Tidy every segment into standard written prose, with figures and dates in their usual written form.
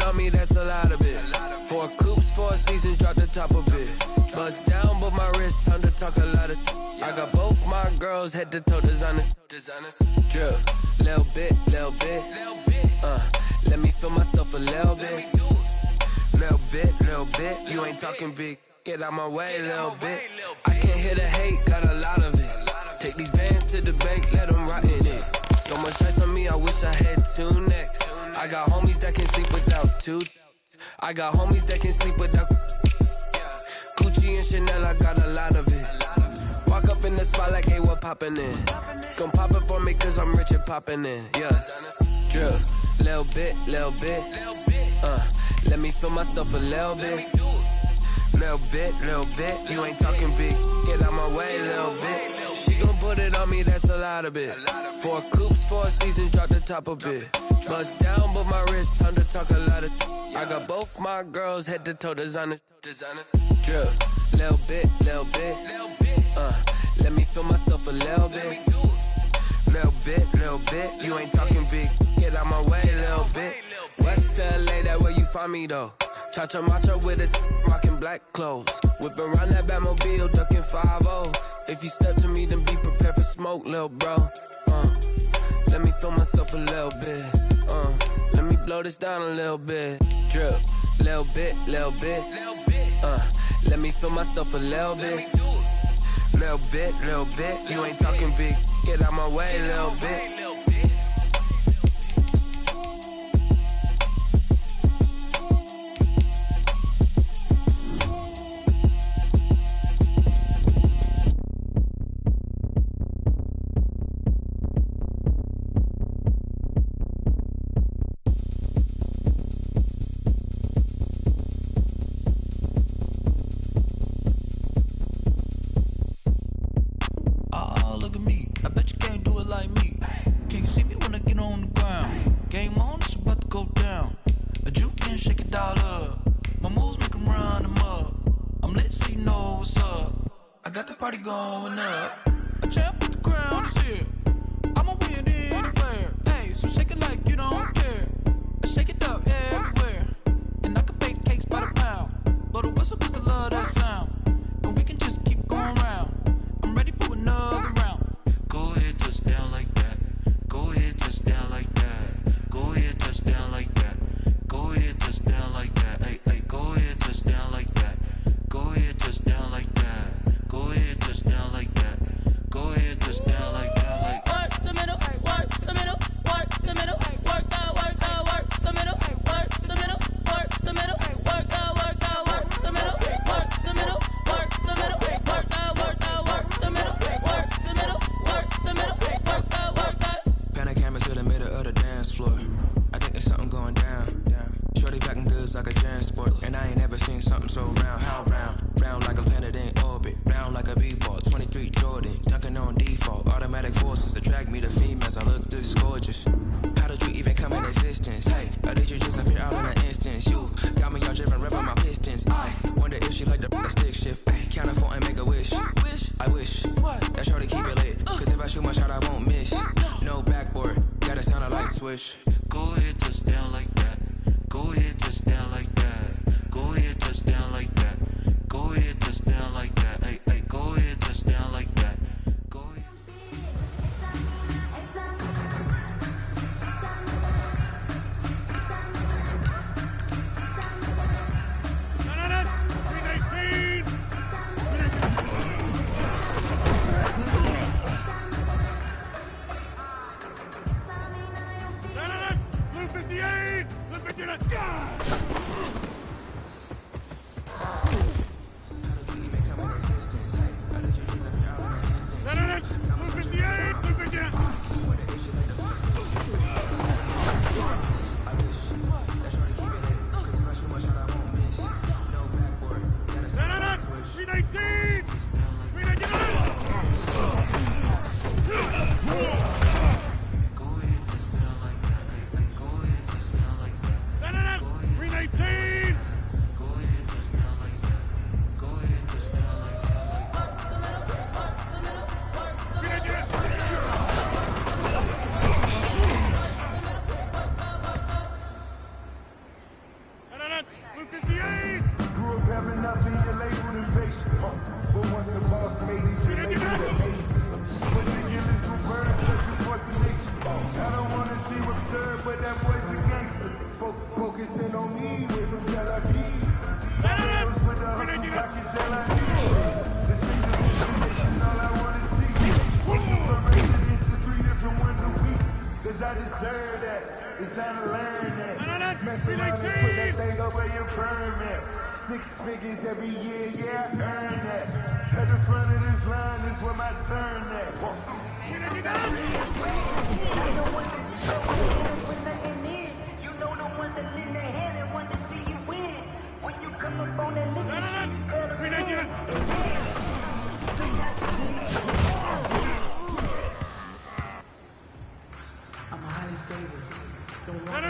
on me, that's a lot of it. 4 coops, 4 seasons, drop the top of it. Bust down, but my wrist, time to talk a lot of. I got both my girls, head to toe designer. Drip, little bit. Let me feel myself a little bit. Little bit. You ain't talking big. Get out my way, little bit. I can't hear the hate, got a lot of it. Take these bands to the bank, let them rot in it. So much ice on me, I wish I had 2 necks. I got homies that can sleep without 2. I got homies that can sleep without Gucci and Chanel, I got a lot of it. Walk up in the spot like, hey, what poppin' in? Gon' pop it for me cause I'm rich and poppin' in, yeah. Drip, little bit. Let me feel myself a little bit. Little bit. You ain't talking big. Get out my way, little bit. She gon' put it on me, that's a lot of it. 4 coops, 4 seasons, drop the top a bit. Bust down, but my wrist, time to talk a lot of. I got both my girls, head to toe designer. Drip, little bit. Let me feel myself a little bit. Little bit. You ain't talking big. Get out my way, little bit. West LA, that where you find me though. Cha-cha matcha with a rockin' black clothes. Whip around that Batmobile, ducking 5-0. If you step to me, then be prepared for smoke, lil' bro. Let me feel myself a little bit. Let me blow this down a little bit. Drip, little bit. Let me feel myself a little bit. Little bit. You ain't talking big. Get out my way, little bit. Party going up. A champ with the crown is here. I'ma win anywhere. Hey, so shake it like you don't care. I shake it up everywhere. And I can bake cakes by the pound. Blow the whistle cause I love that sound. And we can just keep going round. I'm ready for another round. Go ahead, touch down like that. Go ahead, touch down like that. Go ahead, touch down like that. Go ahead, touch down like that. Hey, go ahead, touch down like that. Go ahead, touch down like that. Go ahead, touch down like that. Go ahead, touch down like that. Like work the middle, work the middle, work the middle, work the middle, work the middle, work the middle, work the middle, work the middle, work the middle, work the middle, work the middle, work the middle, work the middle, work the. Pan a camera to the middle of the dance floor. I think there's something going down. Shorty packing goods like a transport, and I ain't never seen something so round. How round? Round like a planet in orbit, round like a b-ball. 23 Jordan, dunking on default. Automatic forces attract me to females. I look this gorgeous. How did you even come in existence? Hey, or did you just appear out in an instance? You got me all driven, revving my pistons. I wonder if she like the stick shift. Hey, count it 4 and make a wish. I wish that shorty keep it lit. Cause if I shoot my shot, I won't miss. No backboard, gotta sound a light switch. go ahead, touch down like that. Go ahead, touch down like that. Go ahead, touch down like that. Go ahead, touch down like that. Hey, hey, go ahead, touch down like that. Go ahead. cause I deserve that. It's time to learn that. Mess around and put that thing up where you permit. 6 figures every year, yeah, I earn that. At the front of this line is where my turn at. You know the ones that just show up when nothing is. You know the ones that lend their hand and want to see you win. When you come up on that liquor, you gotta win. I'm highly favored. Don't want to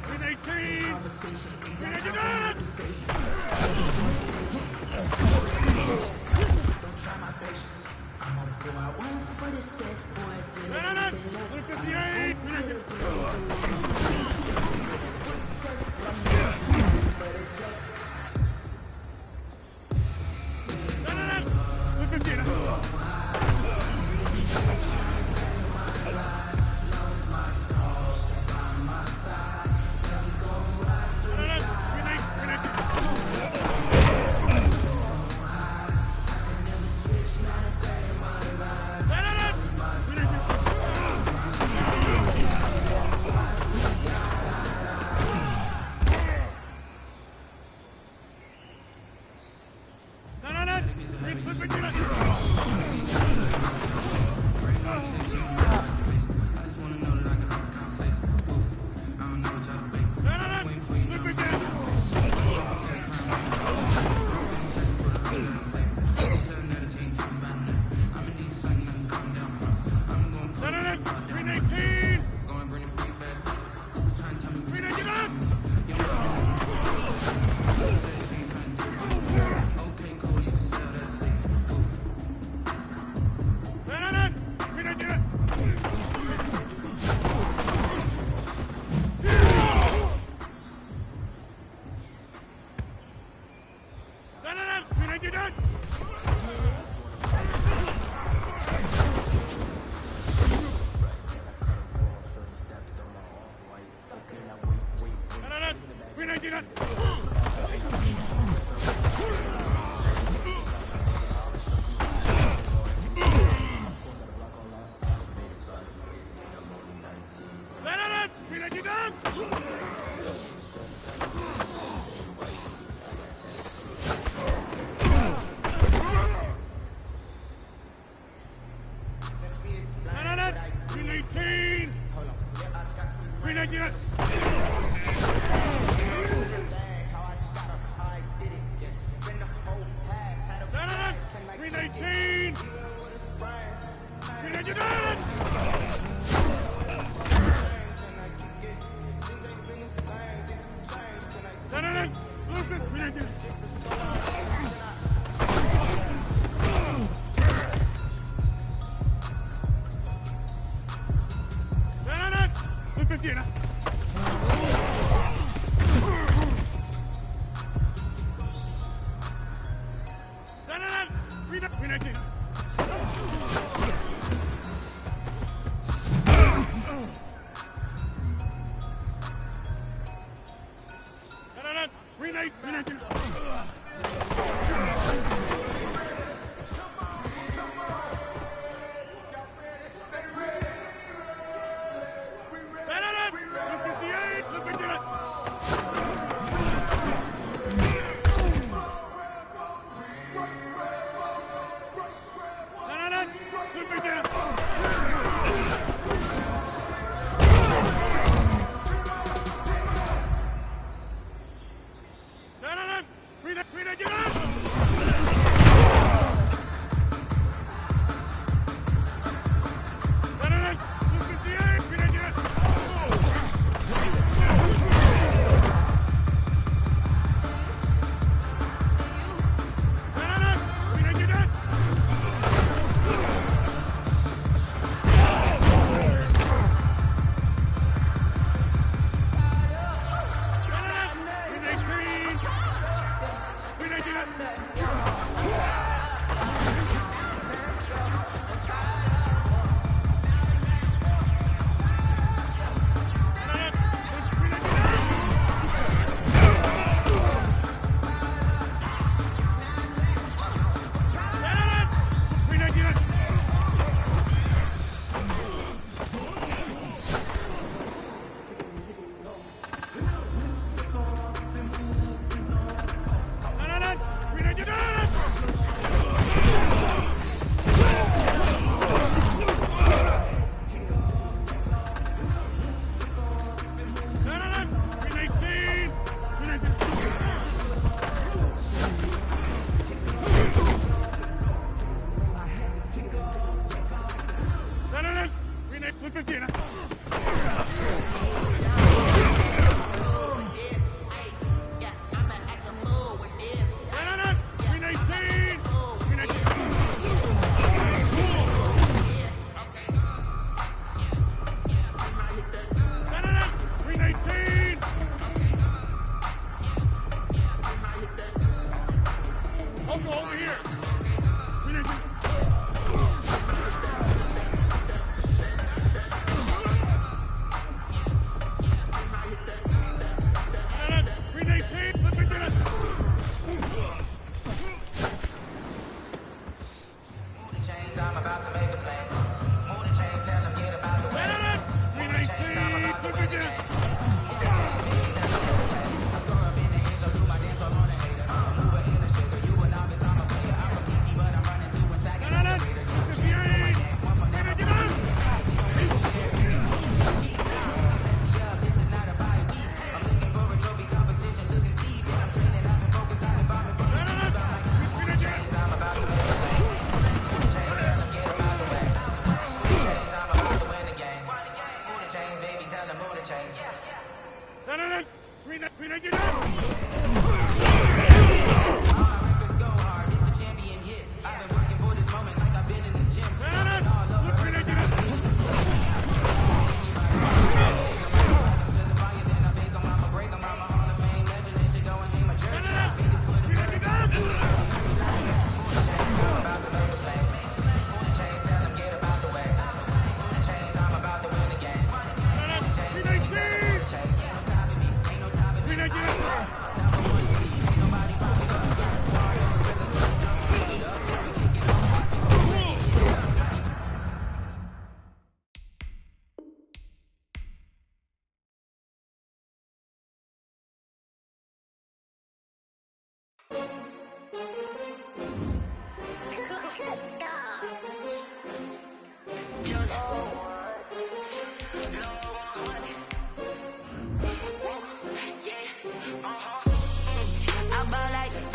play me. Conversation ain't got time for debate. Don't try my patience. I'm a boy. I went for the set, boy. Till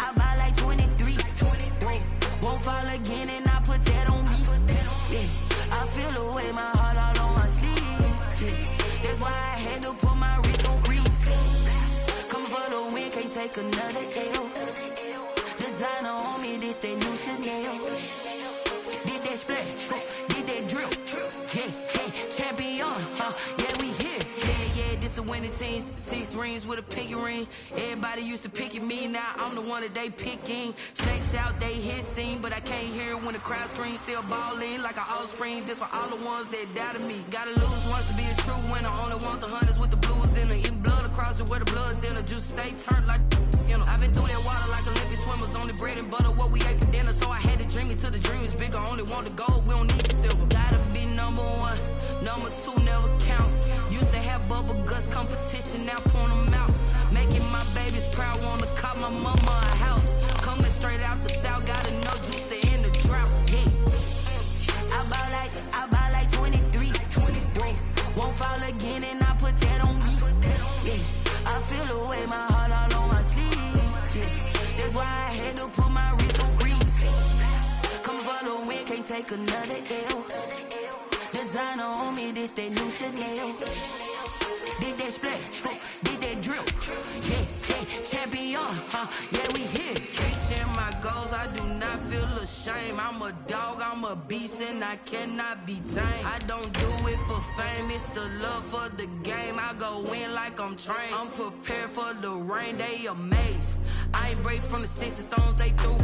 I buy like 23. Won't fall again and I put that on me. Yeah, I feel the way, my heart all on my sleeve. Yeah, that's why I had to put my wrist on freeze. Coming for the win, can't take another L. Designer on me, this that new Chanel. Did that splash, did that drill. Yeah, champion, yeah, we here. Yeah, this the winning team. 6 rings with a pinky ring. Everybody used to pick at me, now I'm the one that they picking. Snakes out, they hit scene, but I can't hear when the crowd screams. Still balling like an offspring. This for all the ones that doubted me. Gotta lose once to be a true winner. Only want the hunters with the blues in it. Eating blood across it where the blood thinner. Juice stay turned like, you know. I've been through that water like Olympic swimmers. Only bread and butter, what we ate for dinner. So I had to dream it till the dream is bigger. Only want the gold, we don't need the silver. Gotta be number 1, number 2 never count. Used to have bubble guts competition, now point them out. Making my babies proud, wanna cop my mama a house. Coming straight out the south, gotta know juice to end the drought. Yeah, I buy like 23. Won't fall again and I put that on me. Yeah, I feel the way, my heart all on my sleeve. Yeah, that's why I had to put my wrist on freeze. Coming for the win, can't take another L. Designer on me, this that new Chanel. Did that splash, did that drill. Yeah, champion, yeah, we here. Reaching my goals, I do not feel ashamed. I'm a dog, I'm a beast, and I cannot be tamed. I don't do it for fame, it's the love for the game. I go in like I'm trained. I'm prepared for the rain, they amazed. I ain't break from the sticks and stones they threw.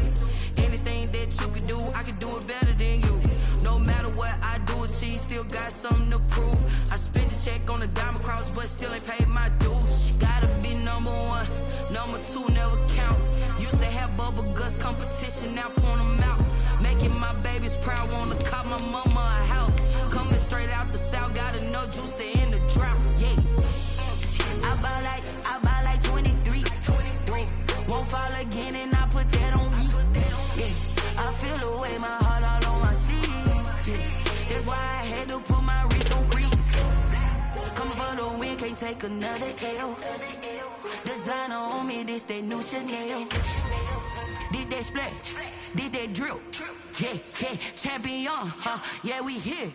Anything that you could do, I could do it better than you. No matter what I do, achieve, still got something to prove. I spent the check on the diamond cross, but still ain't paid my dues. Gotta be number 1, number 2 never count. Used to have bubble guts competition, now point them out. Making my babies proud, wanna cop my mama a house. Coming straight out the south, gotta know juice to end the drought. Yeah, I buy like 23. Won't fall again and I put that on me. Yeah, I feel the way, my heart all on my sleeve. Yeah, that's why I had to put my wrist on freeze. Coming for the win, can't take another L. Designer on me, this that new Chanel. Did that splash, did that drill. Yeah, champion, yeah, we here.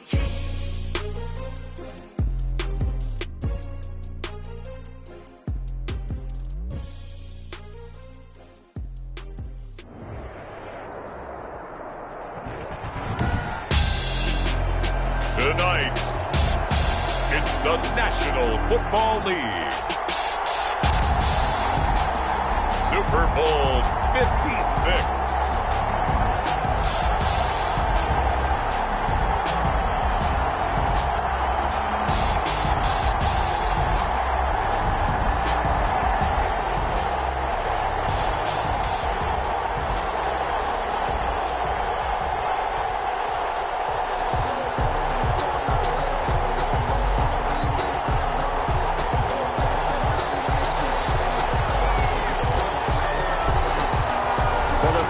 Tonight, it's the National Football League. Super Bowl 56.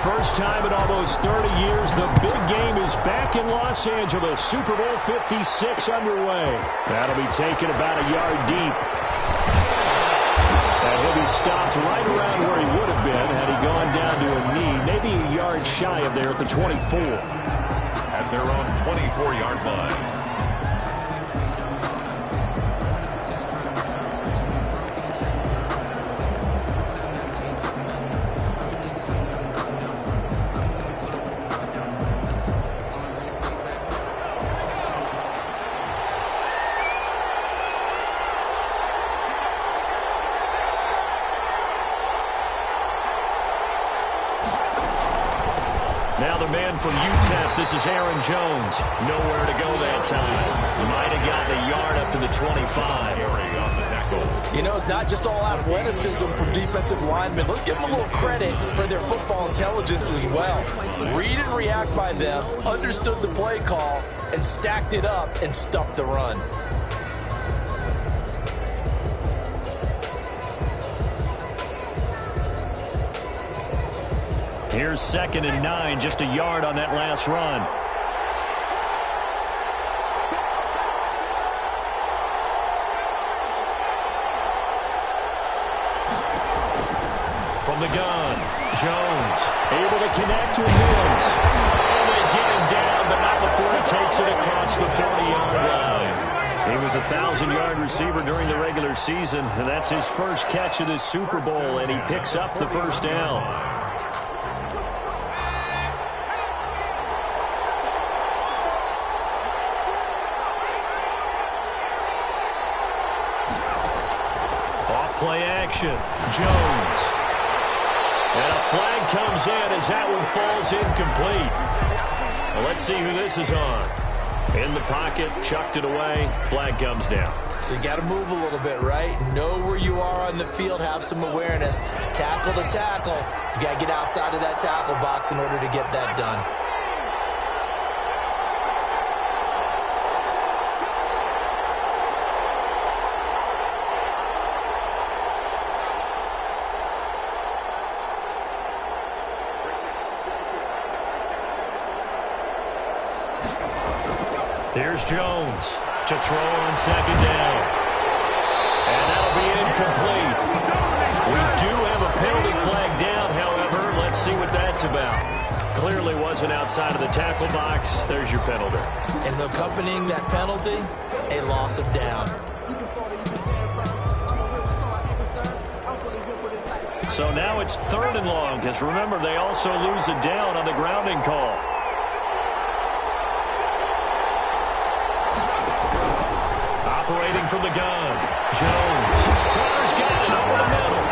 First time in almost 30 years, the big game is back in Los Angeles. Super Bowl 56 underway. That'll be taken about a yard deep. And he'll be stopped right around where he would have been had he gone down to a knee, maybe a yard shy of there at the 24. At their own 24-yard line. Now the man from UTEP, this is Aaron Jones. Nowhere to go that time. Might have gotten a yard up to the 25. You know, it's not just all athleticism from defensive linemen. Let's give them a little credit for their football intelligence as well. Read and react by them, understood the play call, and stacked it up and stuffed the run. Here's 2nd and 9, just a yard on that last run. From the gun, Jones able to connect with Mills. And they get him down, but not before he takes it across the 40-yard line. He was a 1,000-yard receiver during the regular season, and that's his first catch of this Super Bowl, and he picks up the first down. Play action, Jones. And a flag comes in as that one falls incomplete. Well, let's see who this is on. In the pocket, chucked it away, flag comes down. So you got to move a little bit, right? Know where you are on the field, have some awareness. Tackle to tackle. You got to get outside of that tackle box in order to get that done. Here's Jones to throw on 2nd down. And that'll be incomplete. We do have a penalty flag down, however. Let's see what that's about. Clearly wasn't outside of the tackle box. There's your penalty. And accompanying that penalty, a loss of down. So now it's 3rd and long, because remember, they also lose a down on the grounding call. Operating from the gun, Jones. Corner's got it over the middle.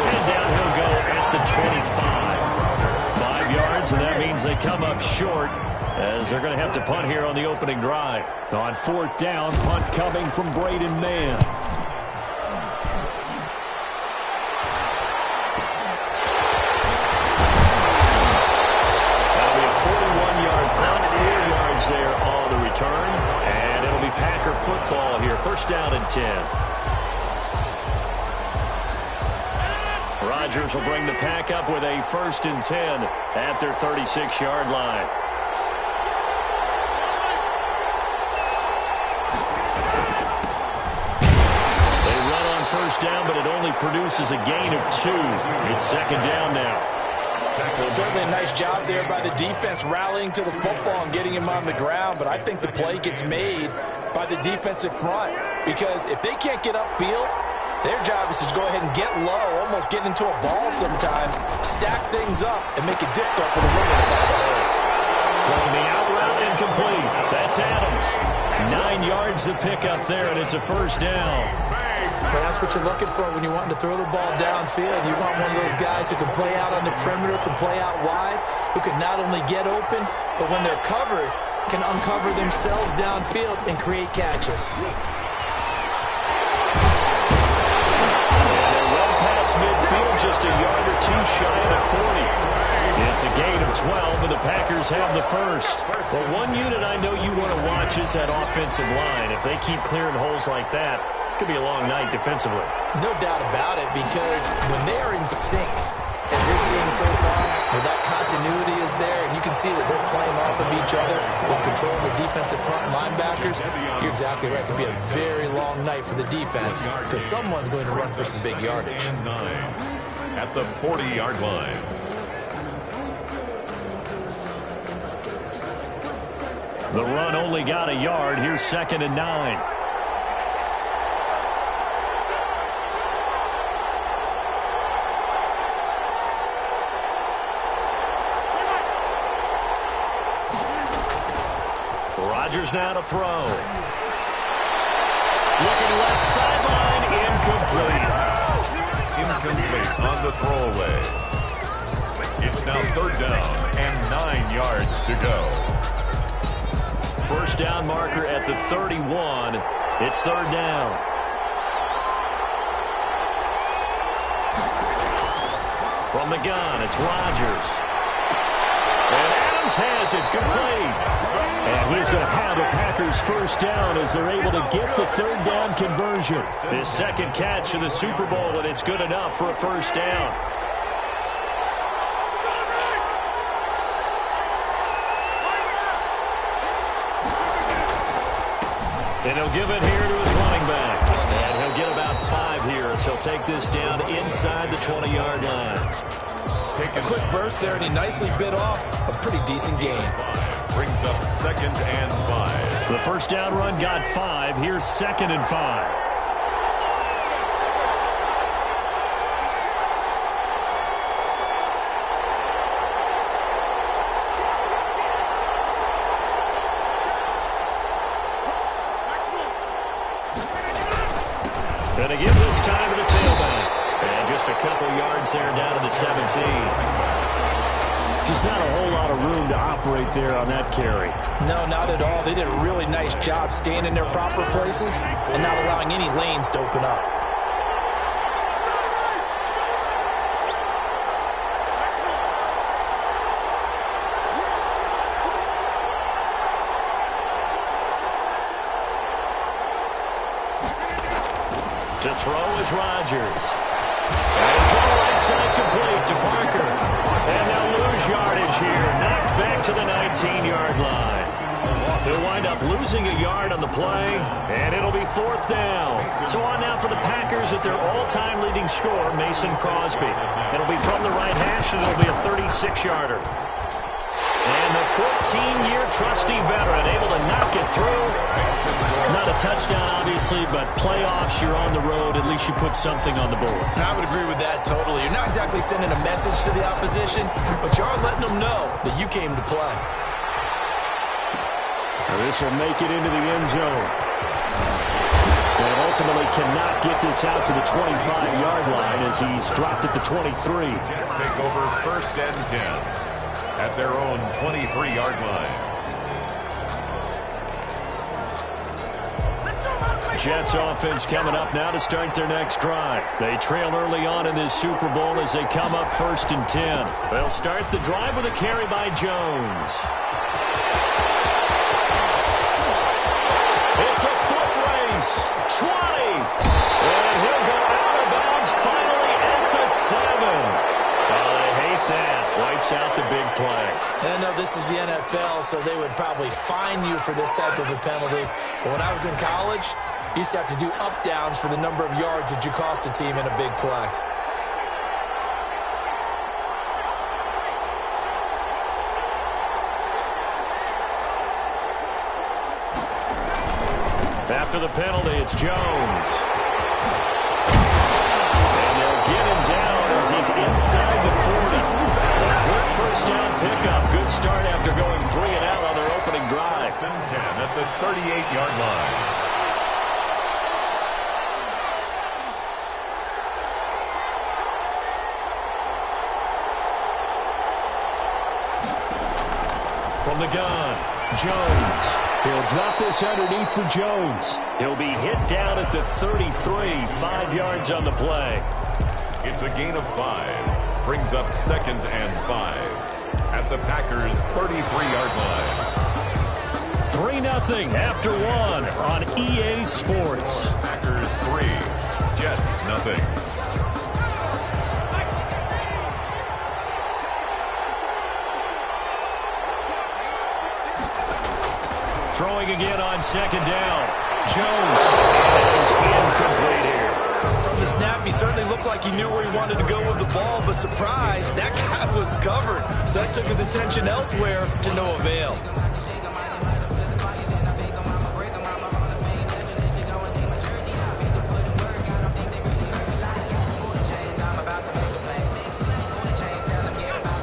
And down he'll go at the 25. 5 yards, and that means they come up short as they're going to have to punt here on the opening drive. On 4th down, punt coming from Braden Mann. That'll be a 41-yard punt, 4 yards there on the return. And it'll be Packer football here. 1st down and 10. Rodgers will bring the Pack up with a 1st and 10 at their 36-yard line. They run on 1st down, but it only produces a gain of 2. It's 2nd down now. Certainly a nice job there by the defense rallying to the football and getting him on the ground, but I think the play gets made by the defensive front because if they can't get upfield, their job is to go ahead and get low, almost get into a ball sometimes, stack things up, and make it difficult for the runner to find a hole. Throwing the out route incomplete. That's Adams. 9 yards to pick up there, and it's a 1st down. Well, that's what you're looking for when you're wanting to throw the ball downfield. You want one of those guys who can play out on the perimeter, can play out wide, who can not only get open, but when they're covered, can uncover themselves downfield and create catches. Midfield just a yard or 2 shy of the 40. It's a gain of 12, and the Packers have the first. Well, one unit I know you want to watch is that offensive line. If they keep clearing holes like that, it could be a long night defensively. No doubt about it, because when they are in sync, as we're seeing so far, where that continuity is there, and you can see that they're playing off of each other while controlling the defensive front linebackers, you're exactly right. It could be a very long night for the defense because someone's going to run for some big yardage. 9 at the 40-yard line. The run only got a yard. Here's 2nd and 9. Rodgers now to throw. Looking left sideline, incomplete. Incomplete on the throwaway. It's now 3rd down and 9 9 yards to go. First down marker at the 31. It's third down. From the gun, it's Rodgers. And Adams has it complete. And he's going to have a Packers first down as they're able to get the third down conversion. His second catch in the Super Bowl, and it's good enough for a first down. And he'll give it here to his running back. And he'll get about 5 here as he'll take this down inside the 20-yard line. A quick burst there, and he nicely bit off a pretty decent gain. Brings up 2nd and 5. The first down run got 5. Here's 2nd and 5. Gonna give this time to the tailback. And just a couple yards there down to the 17. Just not a whole lot of room to operate there on that carry. No, not at all. They did a really nice job staying in their proper places and not allowing any lanes to open up. To throw is Rodgers. And throw right side complete to Parker. And they'll lose yardage here. Knocked back to the 19-yard line. They'll wind up losing a yard on the play, and it'll be fourth down. So on now for the Packers at their all-time leading scorer, Mason Crosby. It'll be from the right hash, and it'll be a 36-yarder. And the 14-year trusty veteran able to knock it through. Not a touchdown, obviously, but playoffs, you're on the road. At least you put something on the board. I would agree with that totally. You're not exactly sending a message to the opposition, but you are letting them know that you came to play. This will make it into the end zone. And ultimately cannot get this out to the 25-yard line as he's dropped at the 23. Jets take over 1st and 10 at their own 23-yard line. Jets offense coming up now to start their next drive. They trail early on in this Super Bowl as they come up 1st and 10. They'll start the drive with a carry by Jones. It's a foot race. 20. And he'll go out of bounds finally at the 7. I hate that. Wipes out the big play. And I know this is the NFL, so they would probably fine you for this type of a penalty. But when I was in college, you used to have to do up-downs for the number of yards that you cost a team in a big play. After the penalty, it's Jones. And they'll get him down as he's inside the 40. A good first down pickup. Good start after going 3 and out on their opening drive. 10 at the 38-yard line. From the gun, Jones. He'll drop this underneath for Jones. He'll be hit down at the 33, 5 yards on the play. It's a gain of 5. Brings up 2nd and 5 at the Packers' 33-yard line. 3-0 after 1 on EA Sports. Packers 3, Jets 0. Throwing again on 2nd down. Jones is incomplete here. From the snap, he certainly looked like he knew where he wanted to go with the ball, but surprise, that guy was covered. So that took his attention elsewhere to no avail.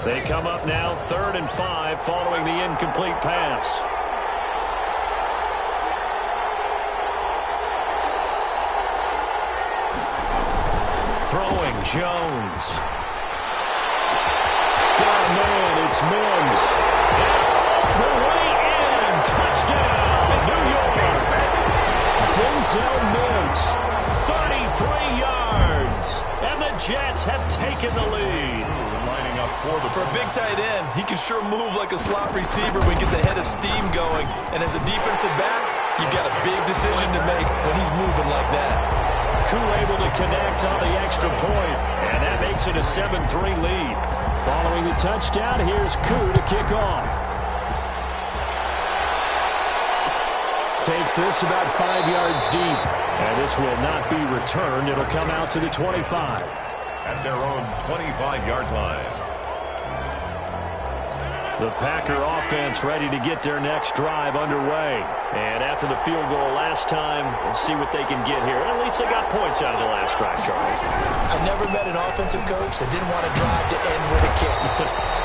They come up now 3rd and 5 following the incomplete pass. Throwing, Jones. Oh, man, it's Mims. the way in. Touchdown, New York. Denzel Mims, 33 yards. And the Jets have taken the lead. Lining up for a big tight end, he can sure move like a slot receiver when he gets a head of steam going. And as a defensive back, you've got a big decision to make when he's moving like that. Koo able to connect on the extra point, and that makes it a 7-3 lead. Following the touchdown, here's Koo to kick off. Takes this about 5 yards deep, and this will not be returned. It'll come out to the 25. At their own 25-yard line. The Packer offense ready to get their next drive underway. And after the field goal last time, we'll see what they can get here. At least they got points out of the last drive, Charles. I've never met an offensive coach that didn't want to drive to end with a kick.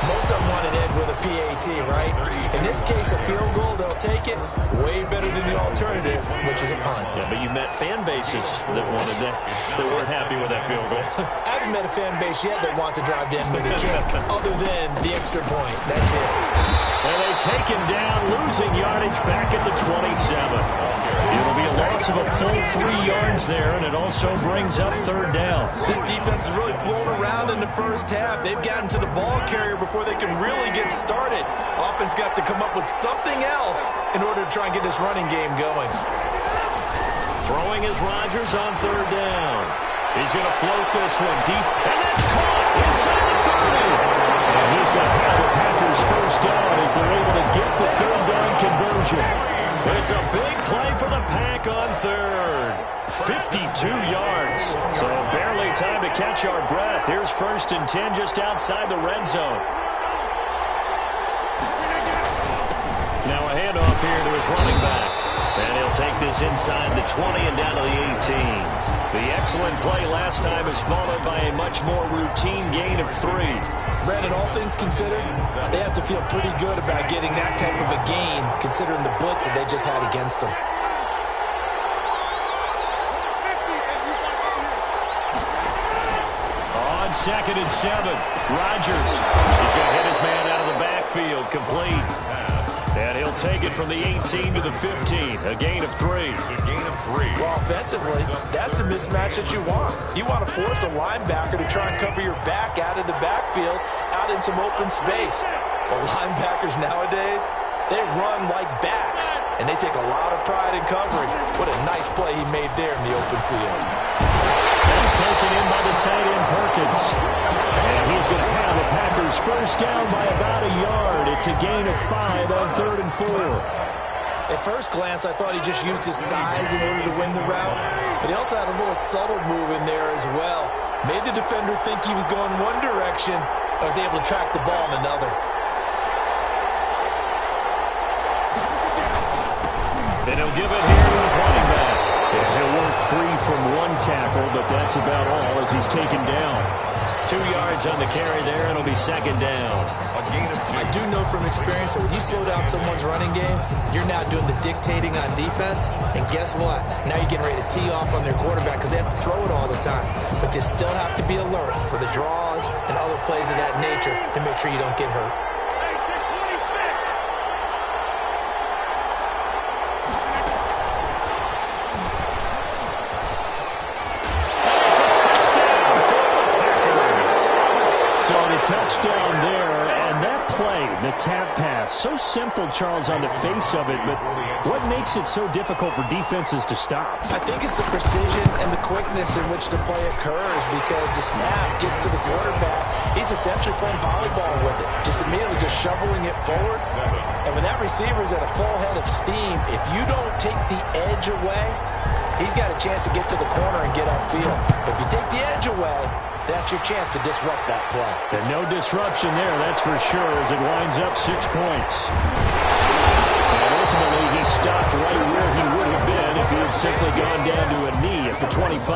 Most of them want to end with a PAT, right? In this case, a field goal, they'll take it way better than the alternative, which is a punt. Yeah, but you've met fan bases that wanted that, that weren't happy with that field goal. I haven't met a fan base yet that wants to drive to end with a kick, other than the extra point. That's it. And they take him down, losing yardage back at the 27. It'll be a loss of a full 3 yards there, and it also brings up third down. This defense is really flown around in the first half. They've gotten to the ball carrier before they can really get started. Offense got to come up with something else in order to try and get this running game going. Throwing is Rodgers on third down. He's going to float this one deep, and that's caught inside the 30. And he's going to have the Packers first down as they're able to get the third down conversion. It's a big play for the Pack on third. 52 yards. So barely time to catch our breath. Here's 1st and 10 just outside the red zone. Now a handoff here to his running back. And he'll take this inside the 20 and down to the 18. The excellent play last time is followed by a much more routine gain of 3. Brandon, all things considered, they have to feel pretty good about getting that type of a gain, considering the blitz that they just had against them. On 2nd and 7, Rodgers. He's going to hit his man out of the backfield, complete. And he'll take it from the 18 to the 15, a gain of 3. Well, offensively, that's the mismatch that you want. You want to force a linebacker to try and cover your back out of the backfield, out in some open space. The linebackers nowadays, they run like backs, and they take a lot of pride in covering. What a nice play he made there in the open field. That's taken in by the tight end Perkins. And he's going to have the Packers first down by about a yard. It's a gain of 5 on 3rd and 4. At first glance, I thought he just used his size in order to win the route, but he also had a little subtle move in there as well. Made the defender think he was going one direction, and was able to track the ball in another. And he'll give it here to his running back. And he'll work free from one tackle, but that's about all as he's taken down. 2 yards on the carry there, and it'll be 2nd down. I do know from experience that when you slow down someone's running game, you're now doing the dictating on defense, and guess what? Now you're getting ready to tee off on their quarterback because they have to throw it all the time. But you still have to be alert for the draws and other plays of that nature to make sure you don't get hurt. Touchdown there, and that play, the tap pass, so simple, Charles, on the face of it, but what makes it so difficult for defenses to stop? I think it's the precision and the quickness in which the play occurs, because the snap gets to the quarterback. He's essentially playing volleyball with it, just immediately just shoveling it forward. And when that receiver's at a full head of steam, if you don't take the edge away, he's got a chance to get to the corner and get upfield. If you take the edge away, that's your chance to disrupt that play. And no disruption there, that's for sure, as it winds up 6 points. And ultimately, he stopped right where he would have been if he had simply gone down to a knee at the 25.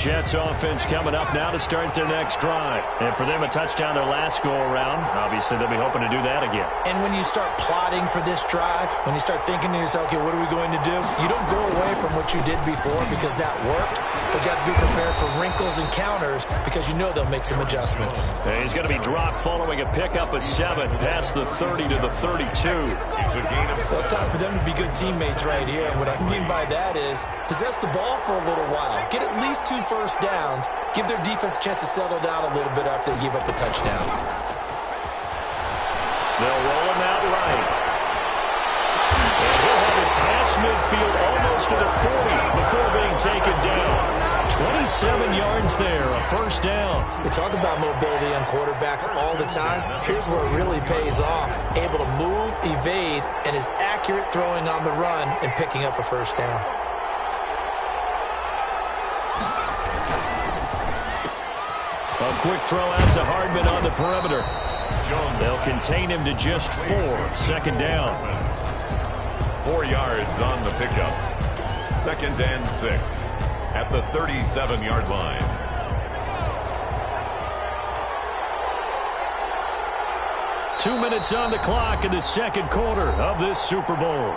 Jets offense coming up now to start their next drive. And for them, a touchdown their last go-around. Obviously, they'll be hoping to do that again. And when you start plotting for this drive, when you start thinking to yourself, okay, what are we going to do? You don't go away from what you did before because that worked, but you have to be prepared for wrinkles and counters because you know they'll make some adjustments. And he's going to be dropped following a pickup of 7 past the 30 to the 32. It's a gain of 7. So it's time for them to be good teammates right here. And what I mean by that is possess the ball for a little while. Get at least 2 first downs. Give their defense a chance to settle down a little bit after they give up a touchdown. They'll roll him out right. And he'll have it past midfield almost to the 40 before being taken down. 27 yards there, a first down. We talk about mobility on quarterbacks all the time. Here's where it really pays off. Able to move, evade, and is accurate throwing on the run and picking up a first down. A quick throw out to Hardman on the perimeter. They'll contain him to just 4. Second down. 4 yards on the pickup. 2nd and 6 at the 37-yard line. Two minutes on the clock in the second quarter of this Super Bowl.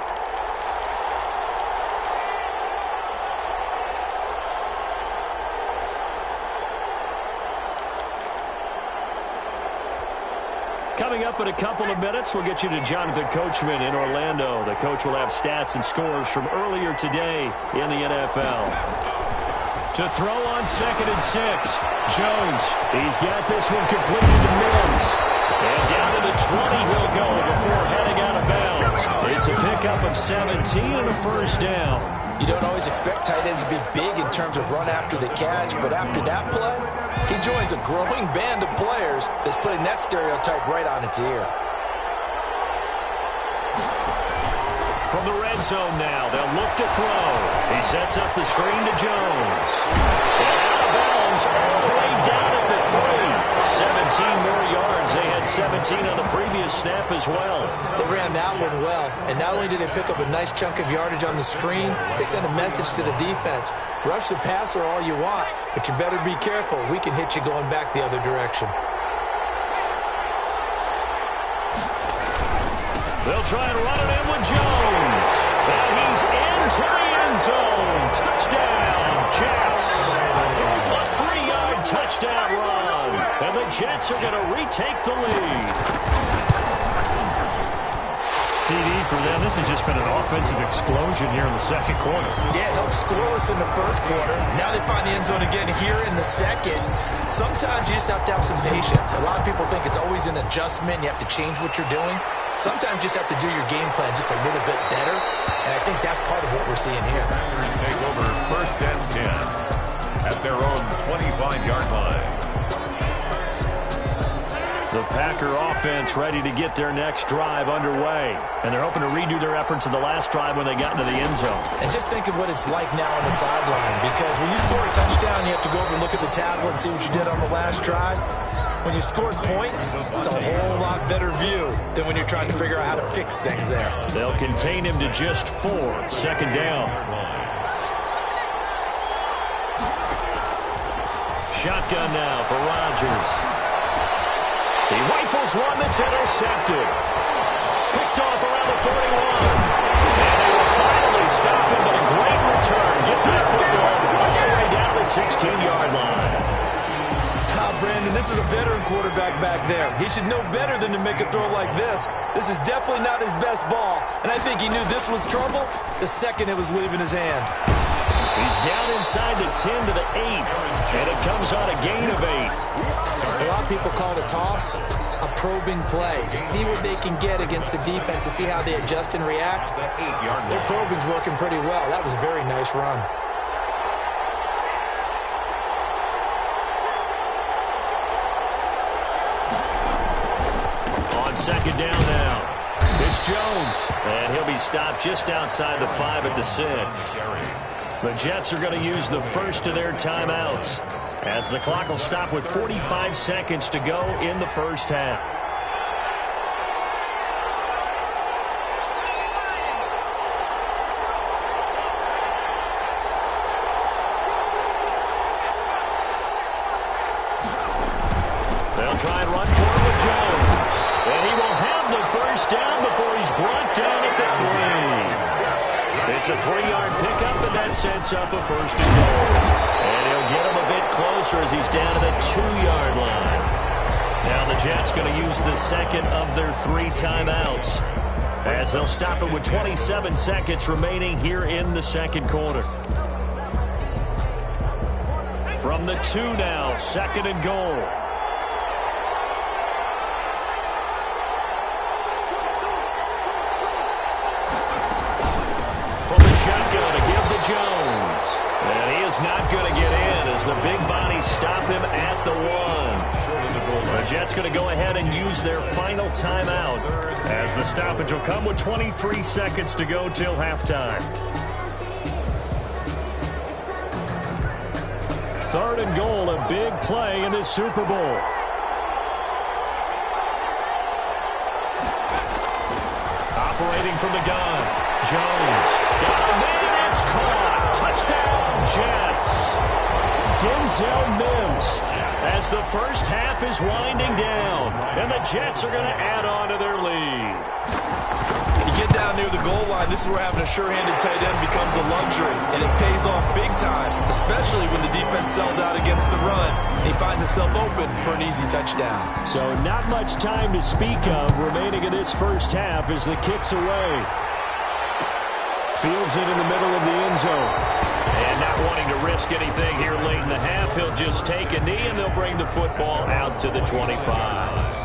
Coming up in a couple of minutes, we'll get you to Jonathan Coachman in Orlando. The coach will have stats and scores from earlier today in the NFL. To throw on 2nd and 6, Jones. He's got this one completed to Mims. And down to the 20 he'll go before heading out of bounds. It's a pickup of 17 and a first down. You don't always expect tight ends to be big in terms of run after the catch, but after that play, he joins a growing band of players that's putting that stereotype right on its ear. From the red zone now, they'll look to throw. He sets up the screen to Jones. And out of bounds all the way down at the 3. 17 more yards. They had 17 on the previous snap as well. They ran that one well, and not only did they pick up a nice chunk of yardage on the screen, they sent a message to the defense. Rush the passer all you want, but you better be careful. We can hit you going back the other direction. They'll try and run it in with Jones. And he's into the end zone. Touchdown, Jets. A 3-yard touchdown run. And the Jets are going to retake the lead. CD for them. This has just been an offensive explosion here in the second quarter. Yeah, held scoreless in the first quarter. Now they find the end zone again here in the second. Sometimes you just have to have some patience. A lot of people think it's always an adjustment. You have to change what you're doing. Sometimes you just have to do your game plan just a little bit better. And I think that's part of what we're seeing here. Packers take over 1st and 10 at their own 25-yard line. The Packer offense ready to get their next drive underway. And they're hoping to redo their efforts in the last drive when they got into the end zone. And just think of what it's like now on the sideline. Because when you score a touchdown, you have to go over and look at the tablet and see what you did on the last drive. When you scored points, it's a whole lot better view than when you're trying to figure out how to fix things there. They'll contain him to just 4. Second down. Shotgun now for Rodgers. He rifles one that's intercepted. Picked off around the 41. And they will finally stop him with a great return. Gets that football all the way down the 16-yard line. Brandon, this is a veteran quarterback back there. He should know better than to make a throw like this. This is definitely not his best ball. And I think he knew this was trouble the second it was leaving his hand. He's down inside the 10 to the 8. And it comes on a gain of 8. A lot of people call it a toss, a probing play, to see what they can get against the defense, to see how they adjust and react. Their probing's working pretty well. That was a very nice run. On second down now, it's Jones. And he'll be stopped just outside the 5 at the 6. The Jets are going to use the first of their timeouts, as the clock will stop with 45 seconds to go in the first half. It's a 3-yard pickup, and that sets up a first and goal. And he'll get him a bit closer as he's down to the 2-yard line. Now the Jets going to use the second of their 3 timeouts, as they'll stop it with 27 seconds remaining here in the second quarter. From the 2 now, second and goal. From the shotgun to give to Jones. And he is not going to get in as the big bodies stop him at the 1. The Jets going to go ahead and use their final timeout, as the stoppage will come with 23 seconds to go till halftime. Third and goal, a big play in this Super Bowl. Operating from the gun, Jones. Got a man, it's caught. Touchdown, Jets. Denzel Mims, as the first half is winding down, and the Jets are going to add on to their lead. You get down near the goal line, this is where having a sure-handed tight end becomes a luxury, and it pays off big time, especially when the defense sells out against the run, and he finds himself open for an easy touchdown. So not much time to speak of remaining in this first half as the kick's away. Fields it in the middle of the end zone. And not wanting to risk anything here late in the half, he'll just take a knee, and they'll bring the football out to the 25.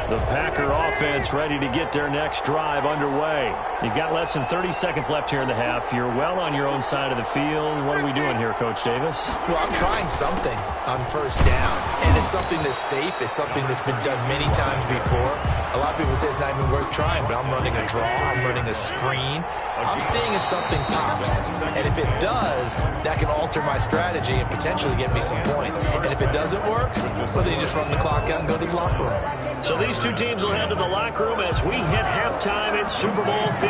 The Packer offense ready to get their next drive underway. You've got less than 30 seconds left here in the half. You're well on your own side of the field. What are we doing here, Coach Davis? Well, I'm trying something on first down, and it's something that's safe. It's something that's been done many times before. A lot of people say it's not even worth trying, but I'm running a draw. I'm running a screen. I'm seeing if something pops, and if it does, that can alter my strategy and potentially get me some points. And if it doesn't work, well, then you just run the clock out and go to the locker room. So these two teams will head to the locker room as we hit halftime in Super Bowl 56.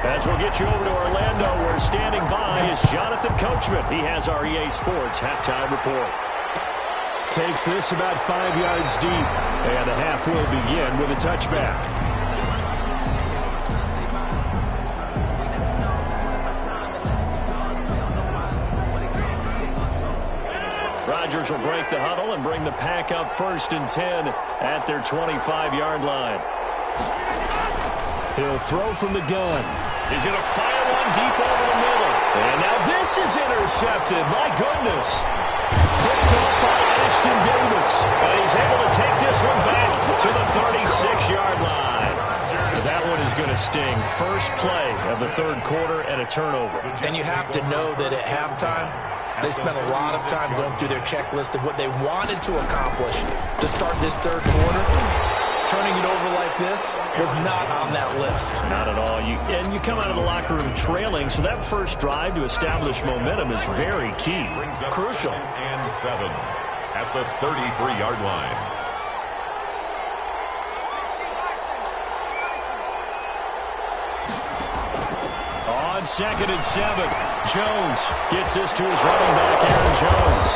As we'll get you over to Orlando, where standing by is Jonathan Coachman. He has our EA Sports halftime report. Takes this about 5 yards deep, and the half will begin with a touchback. Rodgers will break the huddle and bring the Pack up 1st and 10 at their 25-yard line. He'll throw from the gun. He's going to fire one deep over the middle. And now this is intercepted. My goodness. Picked up by Ashton Davis. And he's able to take this one back to the 36-yard line. That one is going to sting. First play of the third quarter and a turnover. And you have to know that at halftime, they spent a lot of time going through their checklist of what they wanted to accomplish to start this third quarter. Turning it over like this was not on that list. Not at all. And you come out of the locker room trailing, so that first drive to establish momentum is very key. Crucial. And 7 at the 33-yard line. On 2nd and 7, Jones gets this to his running back, Aaron Jones.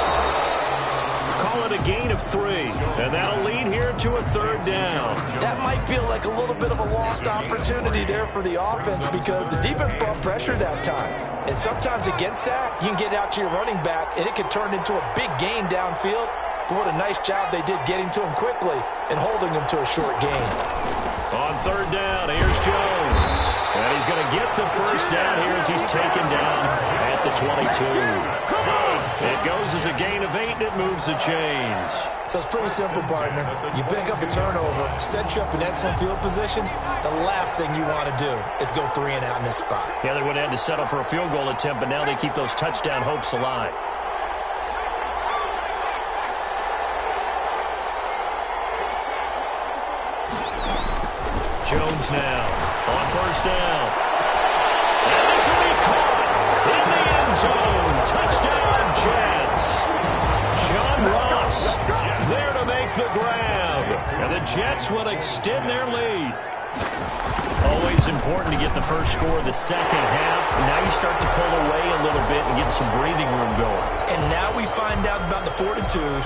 Call it a gain of 3, and that'll lead here to a third down. That might feel like a little bit of a lost opportunity there for the offense because the defense brought pressure that time. And sometimes against that, you can get out to your running back, and it can turn into a big gain downfield. But what a nice job they did getting to him quickly and holding him to a short gain. On third down, here's Jones. And he's going to get the first down here as he's taken down at the 22. It goes as a gain of 8, and it moves the chains. So it's pretty simple, partner. You pick up a turnover, set you up in excellent field position. The last thing you want to do is go 3 and out in this spot. Yeah, they would have had to settle for a field goal attempt, but now they keep those touchdown hopes alive. Jones now on first down. And this will be caught in the end zone. Touchdown, Jets. John Ross there to make the grab. And the Jets will extend their lead. Always important to get the first score of the second half. Now you start to pull away a little bit and get some breathing room going. And now we find out about the fortitude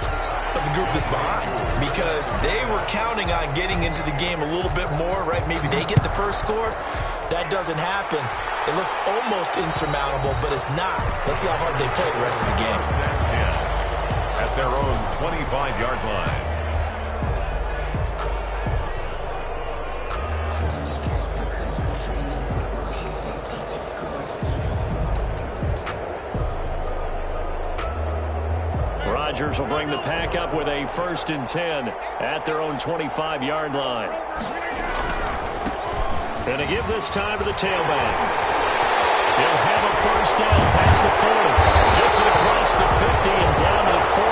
of the group that's behind, because they were counting on getting into the game a little bit more, right? Maybe they get the first score. That doesn't happen. It looks almost insurmountable, but it's not. Let's see how hard they play the rest of the game. At their own 25-yard line. Rodgers will bring the pack up with a 1st and 10 at their own 25-yard line. And to give this time to the tailback. He'll have a 1st down past the 40. Gets it across the 50 and down to the 48.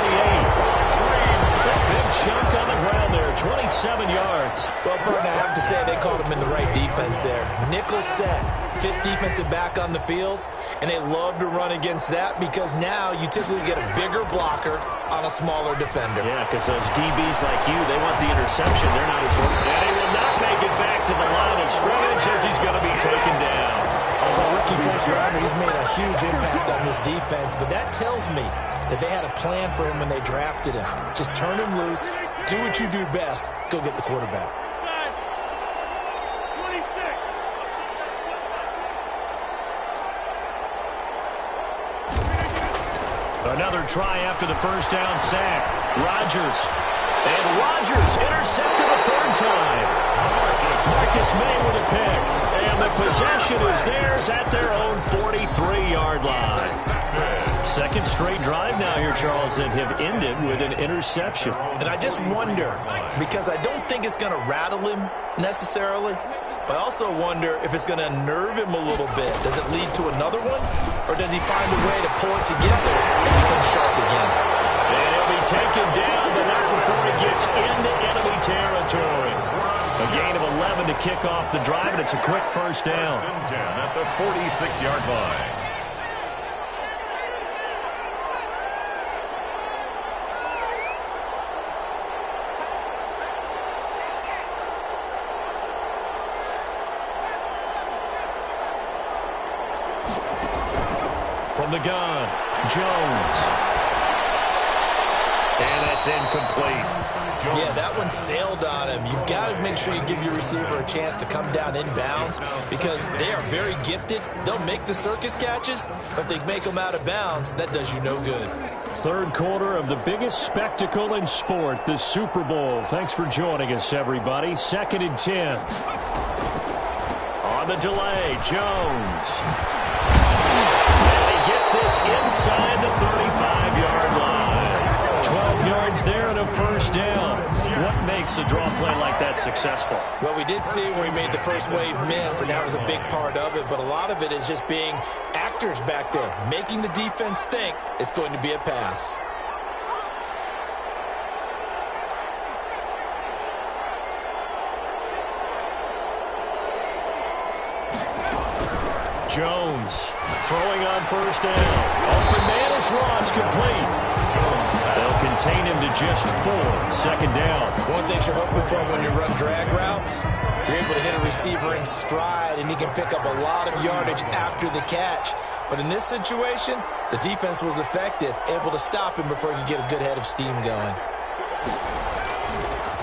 A big chunk on the ground there, 27 yards. Well, Burton, I have to say they called him in the right defense there. Nickel set, 5th defensive back on the field, and they love to run against that because now you typically get a bigger blocker on a smaller defender. Yeah, because those DBs like you, they want the interception. They're not as good. And he will not make it back to the line of scrimmage as he's going to be taken down. For a rookie first-rounder, he's made a huge impact on this defense, but that tells me that they had a plan for him when they drafted him. Just turn him loose, do what you do best, go get the quarterback. Another try after the 1st down sack. Rodgers. And Rodgers intercepted a 3rd time. Marcus May with a pick. And the possession is theirs at their own 43-yard line. 2nd straight drive now here, Charles, that have ended with an interception. And I just wonder, because I don't think it's going to rattle him necessarily, but I also wonder if it's going to unnerve him a little bit. Does it lead to another one? Or does he find a way to pull it together and become sharp again? And he'll be taken down, but not before he gets into enemy territory. A gain of 11 to kick off the drive, and it's a quick 1st down. 10 at the 46-yard line. From the gun, Jones. And that's incomplete. Yeah, that one sailed on him. You've got to make sure you give your receiver a chance to come down inbounds because they are very gifted. They'll make the circus catches, but if they make them out of bounds, that does you no good. 3rd quarter of the biggest spectacle in sport, the Super Bowl. Thanks for joining us, everybody. 2nd and 10. On the delay, Jones. And he gets this inside the 35-yard line. 12 yards there and a 1st down. What makes a draw play like that successful? Well, we did see where he made the first wave miss, and that was a big part of it, but a lot of it is just being actors back there, making the defense think it's going to be a pass. Jones throwing on 1st down. Open man is lost, complete. They'll contain him to just 4. 2nd down. One thing you're hoping for when you run drag routes, you're able to hit a receiver in stride, and he can pick up a lot of yardage after the catch. But in this situation, the defense was effective, able to stop him before he could get a good head of steam going.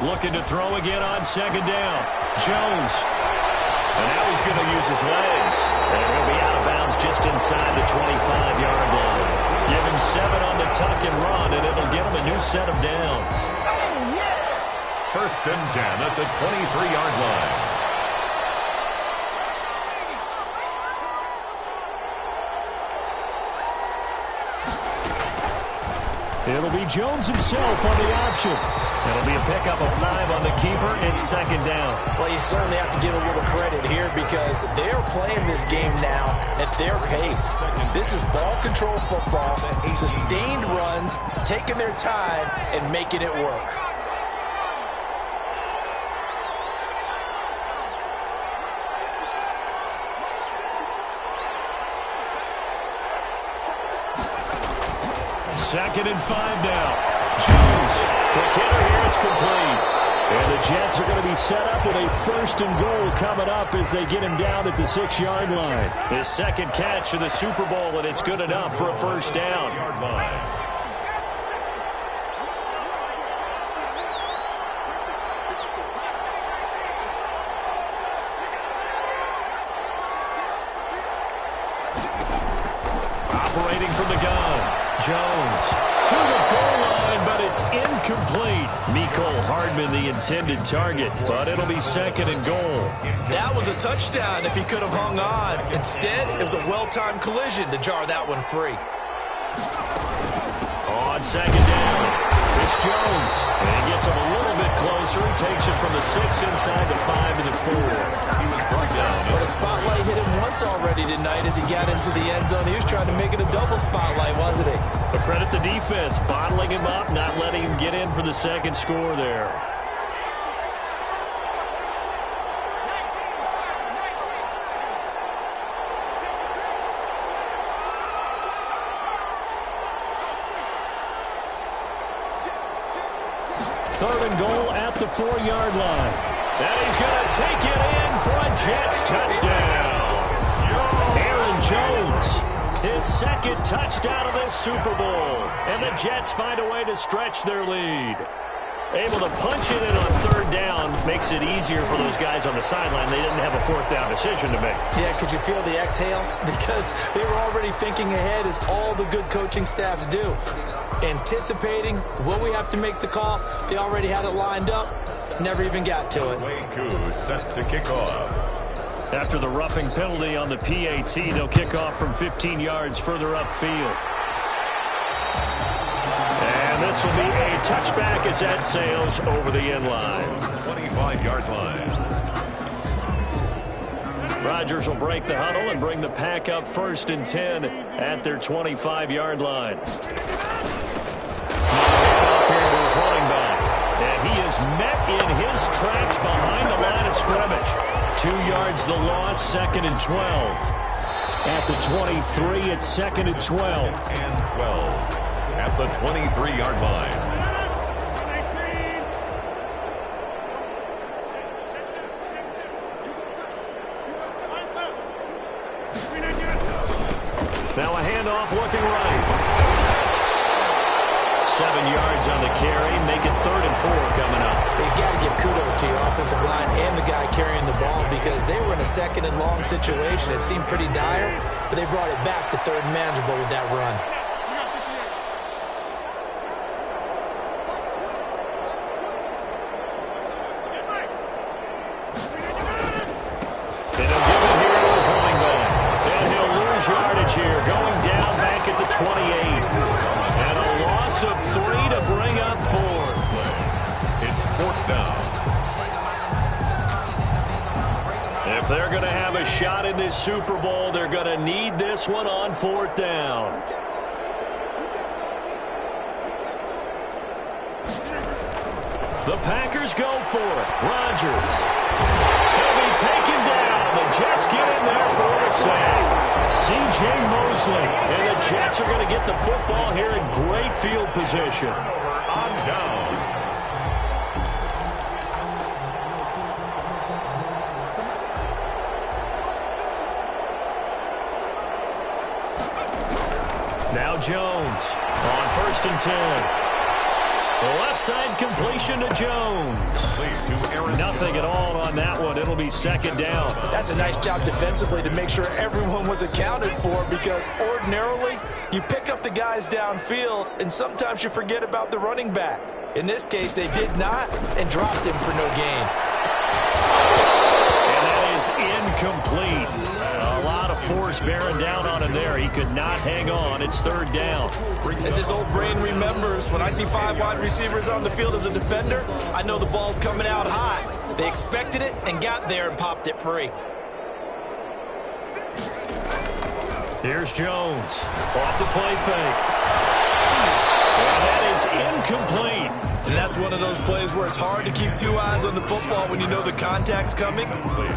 Looking to throw again on 2nd down. Jones. And now he's going to use his legs. And he'll be out of bounds just inside the 25-yard line. Give him 7 on the tuck and run, and it'll get him a new set of downs. 1st and 10 at the 23-yard line. It'll be Jones himself on the option. It'll be a pickup of 5 on the keeper. It's 2nd down. Well, you certainly have to give a little credit here because they're playing this game now at their pace. This is ball control football, sustained runs, taking their time, and making it work. Second and 5 now. Jones. Quick hitter here. It's complete. And the Jets are going to be set up with a 1st and goal coming up as they get him down at the 6-yard line. His second catch of the Super Bowl, and it's good enough for a 1st down. Operating from the gun, Jones to the goal line, but it's incomplete. Mecole Hardman, the intended target, but it'll be 2nd and goal. That was a touchdown if he could have hung on. Instead, it was a well-timed collision to jar that one free. On 2nd down, it's Jones. And he gets him a little bit closer. He takes it from the 6 inside the 5 to the 4. He was brought down. But a spotlight hit him once already tonight as he got into the end zone. He was trying to make it a double spotlight, wasn't he? But credit the defense, bottling him up, not letting him get in for the 2nd score there. Third and goal at the 4-yard line. And he's going to take it in for a Jets touchdown. Aaron Jones, his 2nd touchdown of this Super Bowl. And the Jets find a way to stretch their lead. Able to punch it in on 3rd down makes it easier for those guys on the sideline. They didn't have a 4th down decision to make. Yeah, could you feel the exhale? Because they were already thinking ahead, as all the good coaching staffs do. Anticipating, will we have to make the call? They already had it lined up. Never even got to it. Waku set to kick off. After the roughing penalty on the PAT, they'll kick off from 15 yards further upfield. And this will be a touchback as that sails over the end line. 25-yard line. Rodgers will break the huddle and bring the pack up 1st and 10 at their 25-yard line. Now here to his running back. And he is met in his tracks behind the line of scrimmage. 2 yards the loss, 2nd and 12. At the 23, it's 2nd and 12. And 12 at the 23-yard line. Now a handoff looking right. 7 yards on the carry. Make it 3rd and 4 coming up. You've got to give kudos to your offensive line and the guy carrying the ball, because they were in a 2nd and long situation. It seemed pretty dire, but they brought it back to 3rd and manageable with that run. And they'll give it here to his running back. And he'll lose yardage here, going down back at the 28. And a loss of 3 to bring up 4th. It's 4th down. If they're going to have a shot in this Super Bowl, they're going to need this one on 4th down. The Packers go for it. Rodgers. He'll be taken down. The Jets get in there for the sack. C.J. Mosley. And the Jets are going to get the football here in great field position. On down. Now Jones on 1st and 10. Left side completion to Jones. Nothing at all on that one. It'll be 2nd down. That's a nice job defensively to make sure everyone was accounted for, because ordinarily you pick up the guys downfield and sometimes you forget about the running back. In this case, they did not and dropped him for no gain. And that is incomplete. A lot of force bearing down on him there. He could not hang on. It's 3rd down. As his old brain remembers, when I see 5 wide receivers on the field as a defender, I know the ball's coming out hot. They expected it and got there and popped it free. Here's Jones off the play fake. And that is incomplete. And that's one of those plays where it's hard to keep 2 eyes on the football when you know the contact's coming,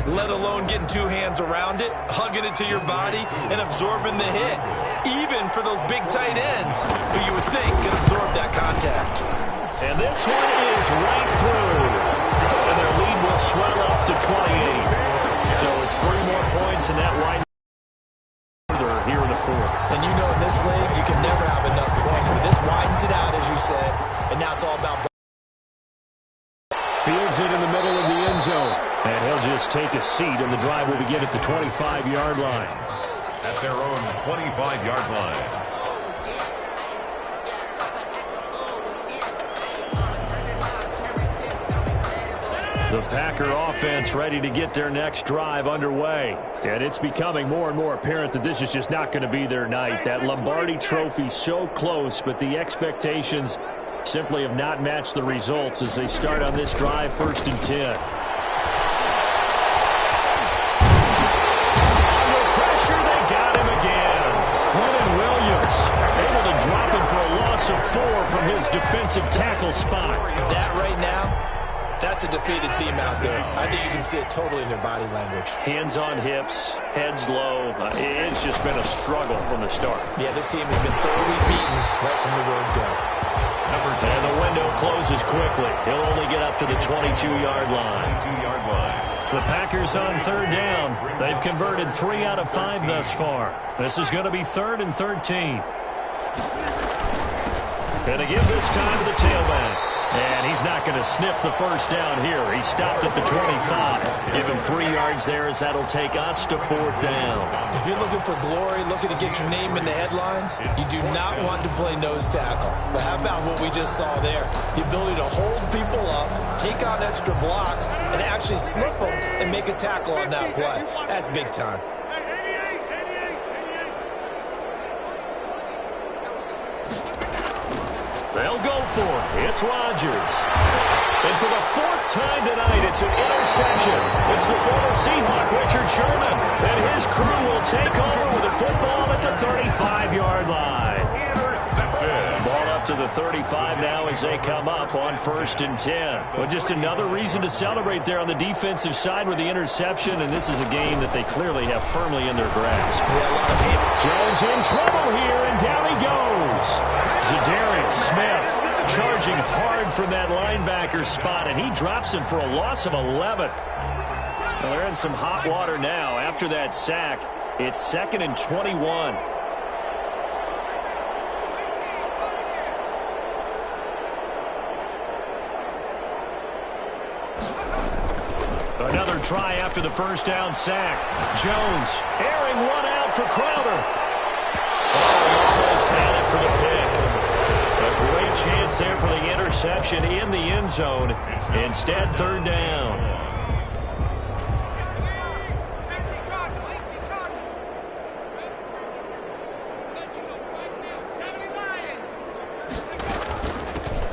let alone getting 2 hands around it, hugging it to your body, and absorbing the hit. Even for those big tight ends who you would think could absorb that contact. And this one is right through. swell up to 28. So it's 3 more points, and that widens further here in the fourth. And you know in this league, you can never have enough points, but this widens it out, as you said, and now it's all about... Fields it in the middle of the end zone. And he'll just take a seat, and the drive will begin at the 25-yard line. At their own 25-yard line. The Packer offense ready to get their next drive underway. And it's becoming more and more apparent that this is just not going to be their night. That Lombardi Trophy so close, but the expectations simply have not matched the results as they start on this drive, 1st and 10. Under pressure, they got him again. Quentin Williams able to drop him for a loss of 4 from his defensive tackle spot. That right now, that's a defeated team out there. I think you can see it totally in their body language. Hands on hips, heads low. It's just been a struggle from the start. Yeah, this team has been thoroughly beaten right from the word go. And the window closes quickly. He'll only get up to the 22-yard line. The Packers on 3rd down. They've converted 3 out of 5 thus far. This is going to be 3rd and 13. And to give this time to the tailback. And he's not going to sniff the first down here. He stopped at the 25. Give him 3 yards there as that'll take us to 4th down. If you're looking for glory, looking to get your name in the headlines, you do not want to play nose tackle. But how about what we just saw there? The ability to hold people up, take on extra blocks, and actually slip them and make a tackle on that play. That's big time. They'll go for it. It's Rodgers. And for the 4th time tonight, it's an interception. It's the former Seahawk, Richard Sherman. And his crew will take over with a football at the 35-yard line. Intercepted. Ball up to the 35 now as they come up on 1st and 10. Well, just another reason to celebrate there on the defensive side with the interception. And this is a game that they clearly have firmly in their grasp. Jones in trouble here, and down he goes. Zadarius Smith charging hard from that linebacker spot, and he drops him for a loss of 11. Well, they're in some hot water now. After that sack, it's 2nd and 21. Another try after the first down sack. Jones airing one out for Crowder. Oh, almost had it for the pick. A great chance there for the interception in the end zone. Instead, 3rd down.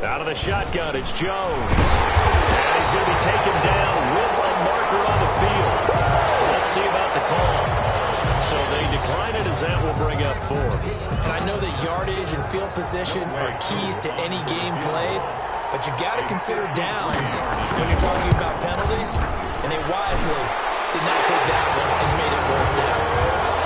Out of the shotgun, it's Jones. And he's going to be taken down with a marker on the field. So let's see about the call. So they decline it as that will bring up 4. And I know that yardage and field position are keys to any game played, but you got to consider downs when you're talking about penalties, and they wisely did not take that one and made it 4th down.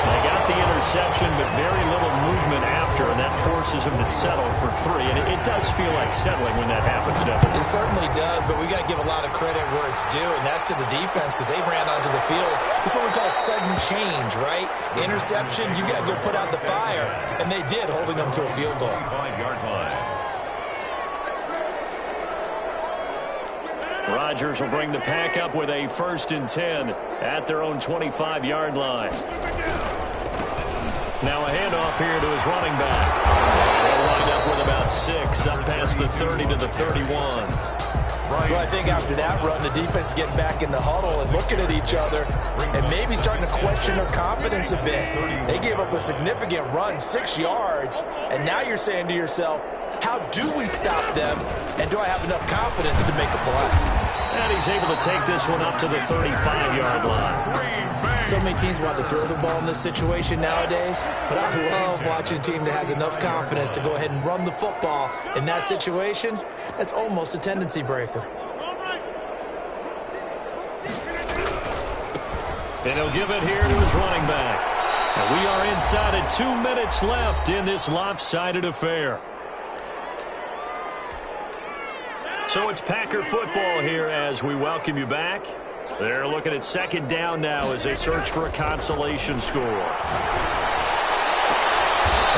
They got the interception, but very little movement after, and that forces them to settle for 3. And it does feel like settling when that happens, doesn't it? It certainly does, but we got to give a lot of credit where it's due, and that's to the defense because they ran onto the field. It's what we call sudden change, right? Interception, you got to go put out the fire, and they did, holding them to a field goal. 5-yard line. Rodgers will bring the Pack up with a 1st and 10 at their own 25-yard line. Now a handoff here to his running back. They'll wind up with about 6 up past the 30 to the 31. Well, I think after that run, the defense is getting back in the huddle and looking at each other and maybe starting to question their confidence a bit. They gave up a significant run, 6 yards, and now you're saying to yourself, how do we stop them, and do I have enough confidence to make a play? And he's able to take this one up to the 35-yard line. So many teams want to throw the ball in this situation nowadays, but I love watching a team that has enough confidence to go ahead and run the football in that situation. That's almost a tendency breaker. And he'll give it here to his running back. And we are inside of 2 minutes left in this lopsided affair. So it's Packer football here as we welcome you back. They're looking at second down now as they search for a consolation score. And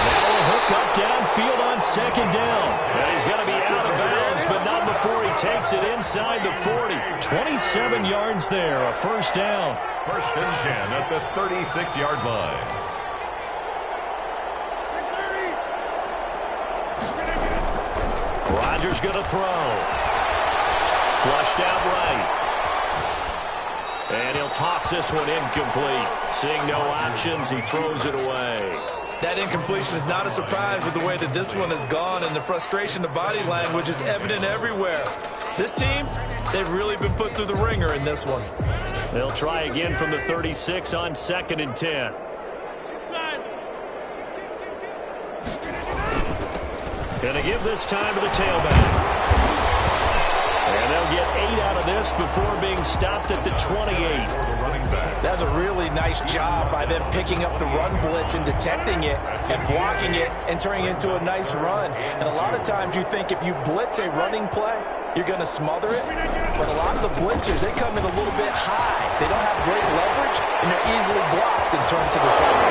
now a hook up downfield on second down. And he's going to be out of bounds, but not before he takes it inside the 40. 27 yards there, a first down. First and 10 at the 36-yard line. Rodgers going to throw. Flushed out right. And he'll toss this one incomplete. Seeing no options, he throws it away. That incompletion is not a surprise with the way that this one has gone, and the frustration, the body language is evident everywhere. This team, they've really been put through the ringer in this one. They'll try again from the 36 on second and 10. Gonna give this time to the tailback. And they'll get 8 out of this before being stopped at the 28. That's a really nice job by them picking up the run blitz and detecting it and blocking it and turning it into a nice run. And a lot of times you think if you blitz a running play, you're going to smother it. But a lot of the blitzers, they come in a little bit high. They don't have great leverage, and they're easily blocked and turned to the side.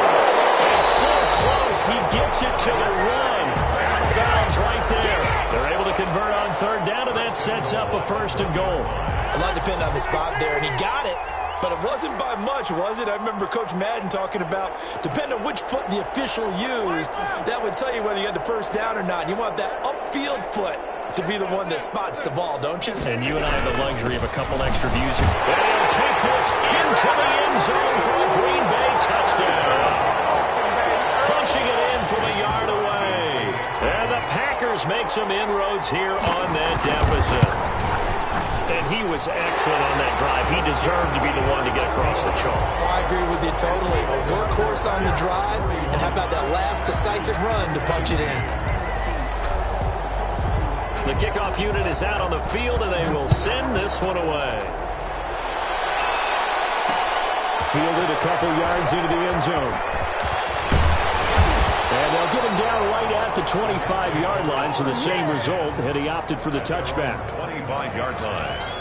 It's so close. He gets it to the run. Out of bounds right there. They're able to convert on third down, and that sets up a first and goal. A lot depended on the spot there, and he got it. But it wasn't by much, was it? I remember Coach Madden talking about, depending on which foot the official used, that would tell you whether you had the first down or not. You want that upfield foot to be the one that spots the ball, don't you? And you and I have the luxury of a couple extra views. And he'll take this into the end zone for a Green Bay touchdown. Punching it in from a yard away. And the Packers make some inroads here on that deficit. And he was excellent on that drive. He deserved to be the one to get across the chalk. Oh, I agree with you totally. A workhorse on the drive, and how about that last decisive run to punch it in? The kickoff unit is out on the field, and they will send this one away. Fielded a couple yards into the end zone. And they'll get him down right at the 25-yard line, so the same result had he opted for the touchback. 25-yard line.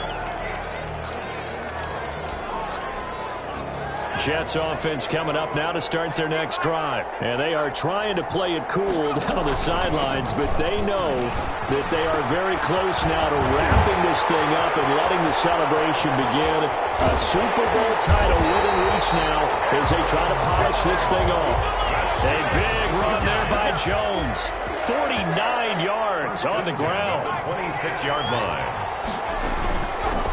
Jets offense coming up now to start their next drive. And they are trying to play it cool down on the sidelines, but they know that they are very close now to wrapping this thing up and letting the celebration begin. A Super Bowl title within reach now as they try to polish this thing off. A big run there by Jones. 49 yards on the ground. 26-yard line.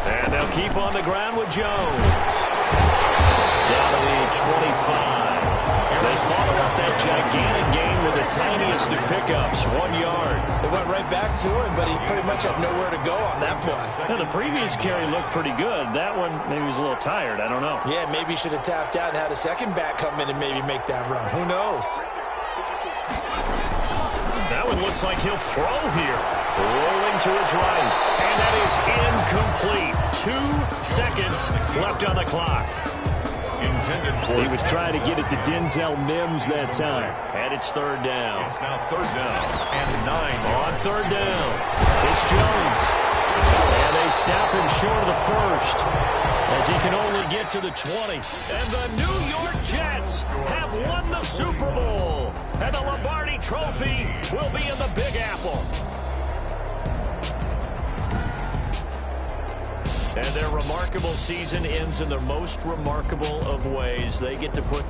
And they'll keep on the ground with Jones. Down to the 25. They followed up that gigantic gain with the tiniest of pickups, 1 yard. They went right back to him, but he pretty much had nowhere to go on that play. Now, the previous carry looked pretty good. That one, maybe he was a little tired. I don't know. Yeah, maybe he should have tapped out and had a second back come in and maybe make that run. Who knows? That one looks like he'll throw here. Rolling to his right. And that is incomplete. 2 seconds left on the clock. He was trying to get it to Denzel Mims that time. And it's third down. It's now third down and 9. On third down, it's Jones. And they stop him short of the first as he can only get to the 20. And the New York Jets have won the Super Bowl. And the Lombardi Trophy will be in the Big Apple. And their remarkable season ends in the most remarkable of ways. They get to put...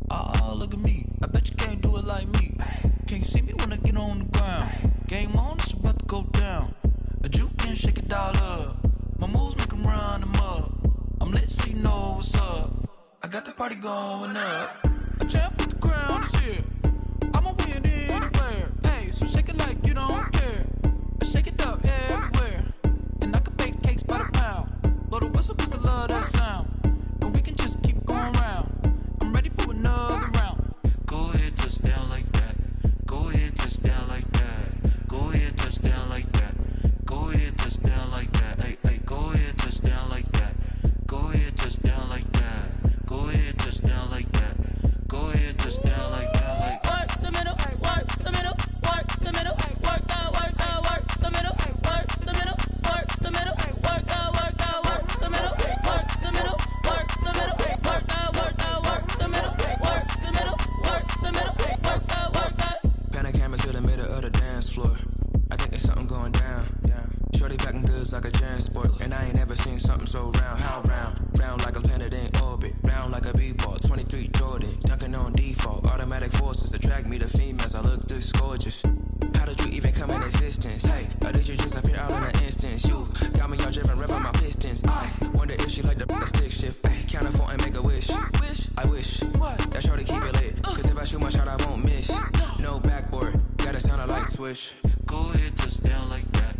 Oh, look at me. I bet you can't do it like me. Can't see me when I get on the ground. Game on, it's about to go down. A juke and shake it all up. My moves make them round. gorgeous, gorgeous. How did you even come in existence? Hey, or did you just appear all in an instance? You got me all driven, revving my pistons. I wonder if she like the stick shift. Hey, count it 4 and make a wish. I wish that shorty keep it lit. Cause if I shoot my shot, I won't miss. No backboard, gotta sound a light switch. Go ahead, touch down like that.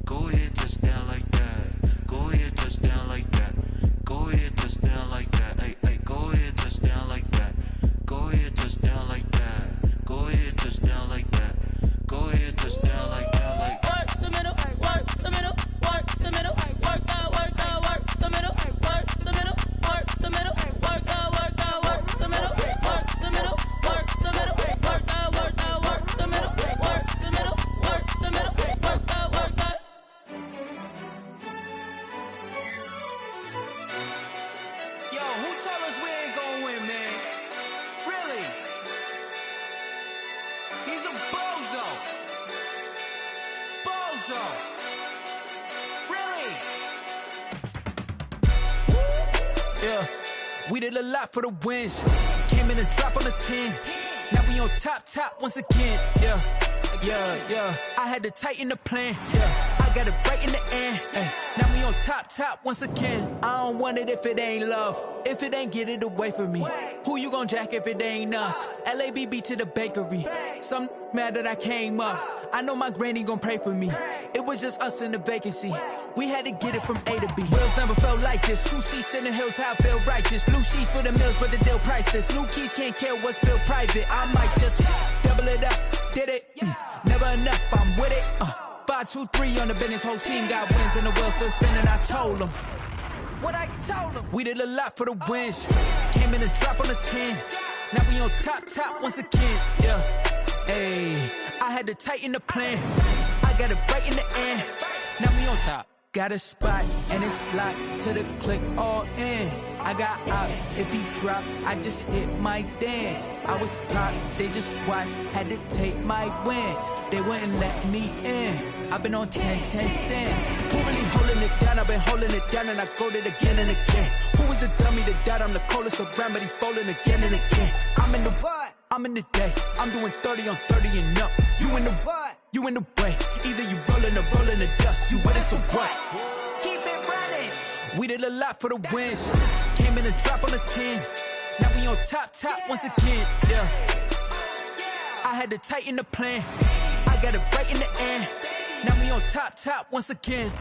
Go ahead, touch down like that. Go ahead, touch down like that. Go ahead, touch down like that. Hey, hey, go ahead, touch down like that. Go ahead, touch down like that. Go ahead, touch down like that. Go ahead, touch down like that. Like work the middle, work the middle, work the middle, work that, work that, work the middle, work the middle, work the middle, work that, work that, work the middle, work the middle, work the middle, work that, work that, work the middle, work the middle, work the middle, work that, work that. Yo, who told us we ain't gonna win, man? Really? He's a bozo. Bozo. Really? Yeah, we did a lot for the wins. Came in and drop on the 10. Now we on top once again. Yeah. I had to tighten the plan. Yeah, I got it right in the end. Now we on top once again. I don't want it if it ain't love. If it ain't, get it away from me. Who you gon' jack if it ain't us? LABB to the bakery. Some mad that I came up. I know my granny gon' pray for me. It was just us in the vacancy. We had to get it from A to B. Wheels never felt like this. 2 seats in the hills, how I feel righteous. Blue sheets for the mills, but the deal priceless. New keys can't care what's built private. I might just double it up. Did it? Never enough, I'm with it. 5, 2, 3 on the business. Whole team got wins and the wheels still spinning. I told them what I told them. We did a lot for the wins. Came in and drop on the 10. Now we on top once again. Yeah. Hey, I had to tighten the plan. I got it right in the end. Now we on top. Got a spot and it's locked to the click all in. I got ops, if he drop, I just hit my dance. I was pop, they just watched, had to take my wins. They wouldn't let me in. I've been on 10 cents. Who really holding it down? I've been holding it down and I go it again and again. Who is the dummy that died? I'm the coldest around, but he folding again and again. I'm in the what? I'm in the day. I'm doing 30 on 30 and up. You in the what? You in the way. Either you rolling or rolling the dust. You with us or what? Keep it running. We did a lot for the wins. Came in and drop on the 10. Now we on top once again. Yeah. I had to tighten the plan. I got it right in the end. Now we on top once again.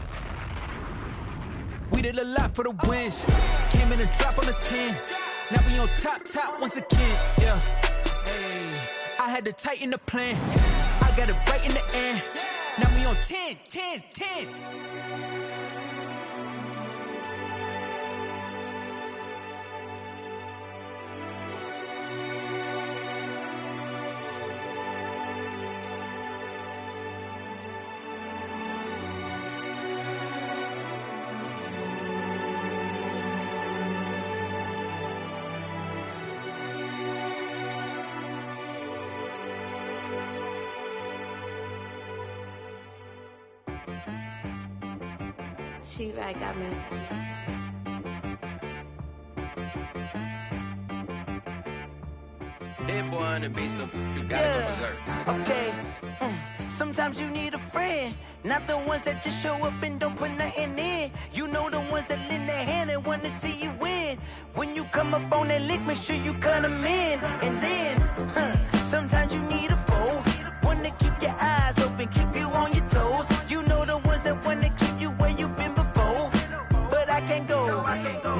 We did a lot for the wins. Came in and drop on the 10. Now we on top once again. Yeah. Hey, I had to tighten the plan. I got it right in the end. Now we on 10. She right, got me. Hit boy on the beat, so you gotta go berserk. Okay. Sometimes you need a friend, not the ones that just show up and don't put nothing in. You know the ones that lend their hand and want to see you win. When you come up on that lick, make sure you cut them in. And then, sometimes you need a foe, one to keep your eyes open, keep you on your toes. You know the ones that want to keep you where you've been before. But I can't go,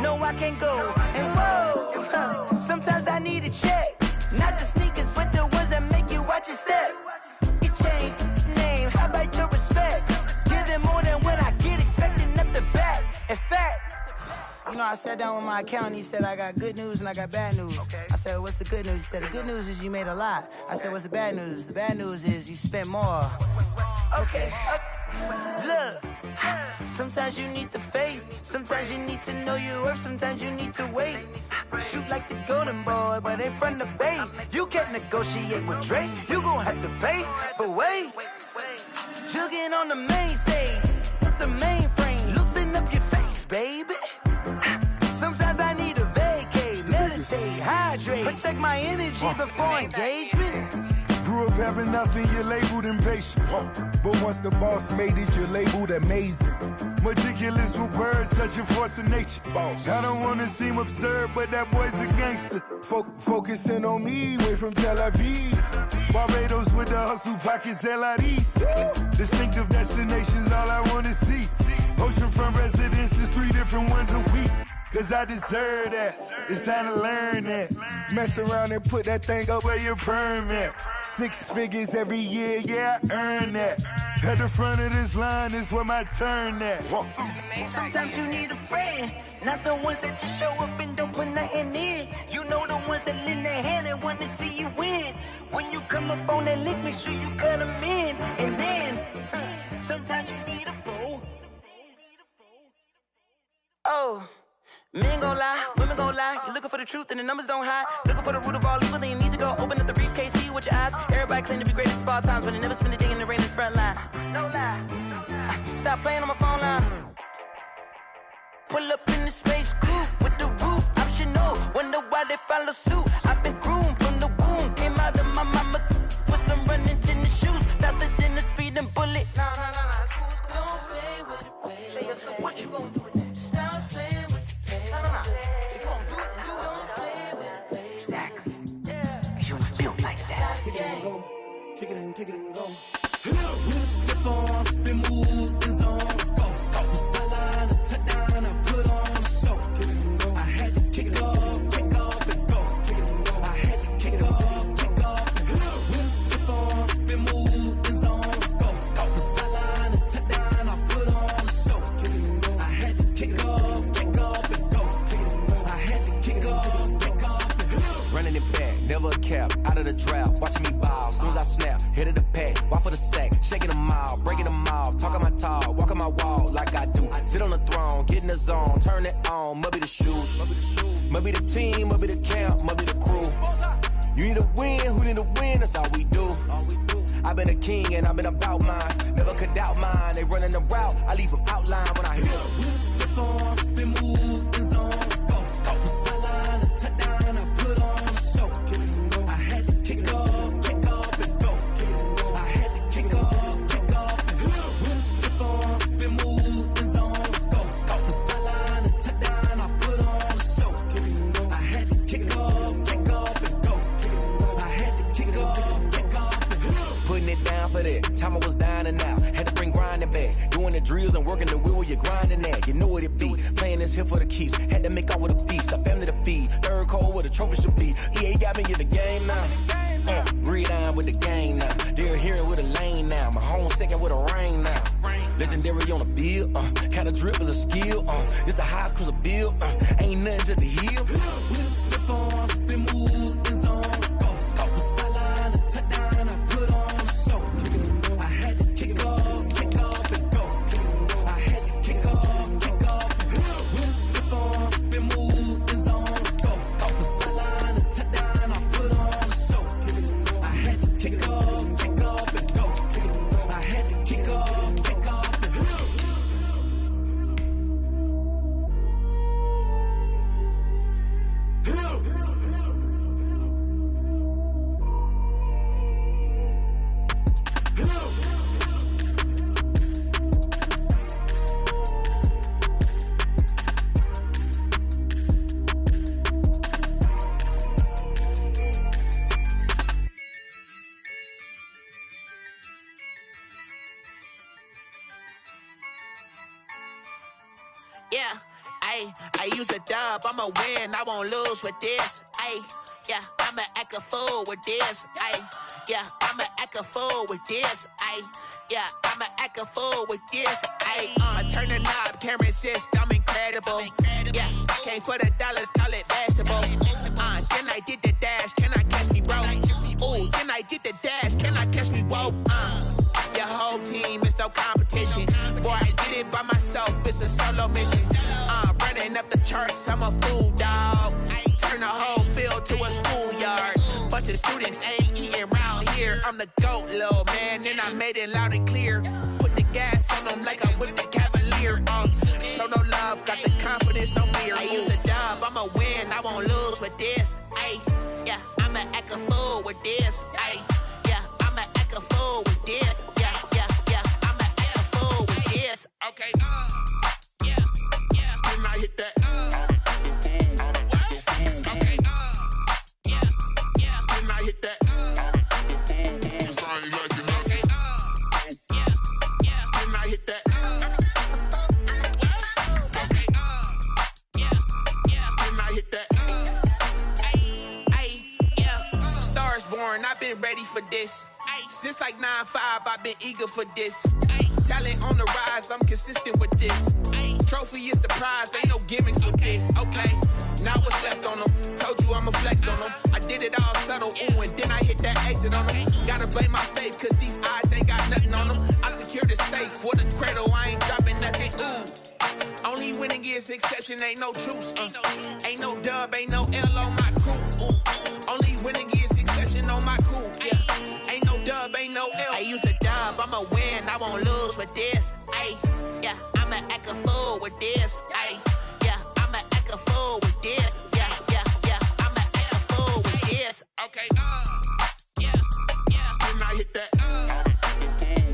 no I can't go. And whoa, sometimes I need a check. Not the sneakers, but the ones that make you watch your step. Your chain, name, how about your respect? Give them more than what I get, expecting up the back. In fact, you know, I sat down with my accountant, he said, I got good news and I got bad news. Okay. I said, what's the good news? He said, the good news is you made a lot. I said, what's the bad news? The bad news is you spent more. Okay. Look, sometimes you need the faith, sometimes you need to know your worth, sometimes you need to wait. Shoot like the golden boy, but in front of Bay. You can't negotiate with Drake, you gon' have to pay. But wait, jugging on the main stage, with the mainframe, loosen up your face, baby. Sometimes I need a vacate, meditate, hydrate, protect my energy before engagement. Grew up having nothing, you're labeled impatient. But once the boss made it, you're labeled amazing. Meticulous with words, such a force of nature. I don't wanna seem absurd, but that boy's a gangster. Focusing on me, way from Tel Aviv. Barbados with the hustle pockets, LIDs. Distinctive destinations, all I wanna see. Oceanfront residences, 3 different ones a week. Cause I deserve that, it's time to learn that. Mess around and put that thing up where your permit. 6 figures every year, yeah, I earn that. At the front of this line is where my turn at. Sometimes you need a friend, not the ones that just show up and don't put nothing in. You know the ones that lend their hand and want to see you win. When you come up on that lick, make sure you cut them in. And then, sometimes you need a fool. Oh. Men gon' lie, women gon' lie. You're looking for the truth and the numbers don't hide. Looking for the root of all evil, then you need to go open up the briefcase, see with your eyes. Everybody claim to be greatest of all times, but they never spend a day in the rain in the front line. No lie. Stop playing on my phone line. Pull up in the space coupe with the roof optional. Wonder why they follow suit. I've been groomed from the womb. Came out of my mama with some running tennis shoes. Faster than the speeding bullet. Nah, it's cool, it's cool. Don't play with it, play. Say so what you gon' do with it? Stop playing with it. If you gon' do it, then don't play with it. Exactly. Yeah. You ain't built like that. Kick it and go. Kick it and go. We'll step on, spin, move, and zones. Go. Sideline, a touchdown, I put on a show. I had to kick off and go. I had to kick off and go. We'll step on, spin, move, and zones. Go. Sideline, a touchdown, I put on a show. I had to kick off and go. I had to kick off and go. Running it back, never a cap, out of the draft, watching me ball. Soon as I snap, hit of the pack, walk for the sack, shaking them all, breaking them off, talking my talk, walking my wall like I do. Sit on the throne, get in the zone, turn it on, must be the shoes, must be the team, must be the camp, must be the crew. You need a win, who need a win, that's all we do. I've been a king and I've been about mine, never could doubt mine. They running the route, I leave them outline when I hit them. We'll step on, spin, move, and zones. Go. Sideline, a touchdown, I put on a show. I had to kick off and go. I had to kick off and go. We'll step on, spin, move, and zones. Go. Sideline, a touchdown, I put on a show. I had to kick off and go. I had to kick off and go. Putting it down for that, time I was down and out. Had to bring grinding back, doing the drills and working the wheel where you're grinding at. You know what it be, playing this here for the keeps. Had to make out with a feast, a family to feed. Third cold where the trophy should be. EA got me in the game now. Breathe on with the game now. They're hearing with a lane now. My home second with a rain now. Legendary on the field, kind of drip is a skill. It's the highest cruiser bill, ain't nothing just to heal. We'll step on, spin, move, and zones. Go. Sideline, a touchdown, I put on a show. I had to kick off and go. I had to kick off and go. We'll step on, spin, move, and zones. Go. Sideline, a touchdown, I put on a show. I had to kick off and go. I had to kick off and go. Yeah, I use a dub, I'ma win, I won't lose with this. Yeah, I'ma act a fool with this. Yeah, I'ma act a fool with this. Yeah, I'ma act a fool with this. I turn the knob, can't resist, I'm incredible. Yeah, came for the dollars, call it vegetable. Then I did the dash, can I catch me, bro? Ooh, then I did the dash, can I catch me, whoa? Your whole team is no competition. Boy, I did it by myself, it's a solo mission. Running up the charts, I'm a fool, dog. Turn the whole field to a schoolyard. Bunch of students ain't eating round here. I'm the GOAT, little man, and I made it loud and clear. Put the gas on them like I'm with the Cavalier. Show no love, got the confidence, no fear. I use a dub, I'ma win, I won't lose with this. Yeah, I'ma act a fool with this. Yeah, born, I've been ready for this. Since like 9-5, I've been eager for this. Talent on the rise, I'm consistent with this. Trophy is the prize, ain't no gimmicks with this. Okay, now what's left on them? Told you I'ma flex on them. I did it all subtle, ooh, and then I hit that exit on them. Gotta blame my faith, cause these eyes ain't got nothing on them. I secured the safe for the cradle, I ain't dropping nothing, ooh. Only winning is exception, ain't no truce. Ain't no dub, ain't no L on my crew. Ooh. Only winning is exception on my crew. Yeah. Ain't no dub, ain't no L. I use a dub, I'ma win, I won't lose with this. Ay, yeah, I'ma act a fool with this. Ay, yeah, I'ma act a fool with this. Yeah, yeah, yeah, I'ma act a fool with this. Okay, yeah, yeah. Then I hit that. Okay,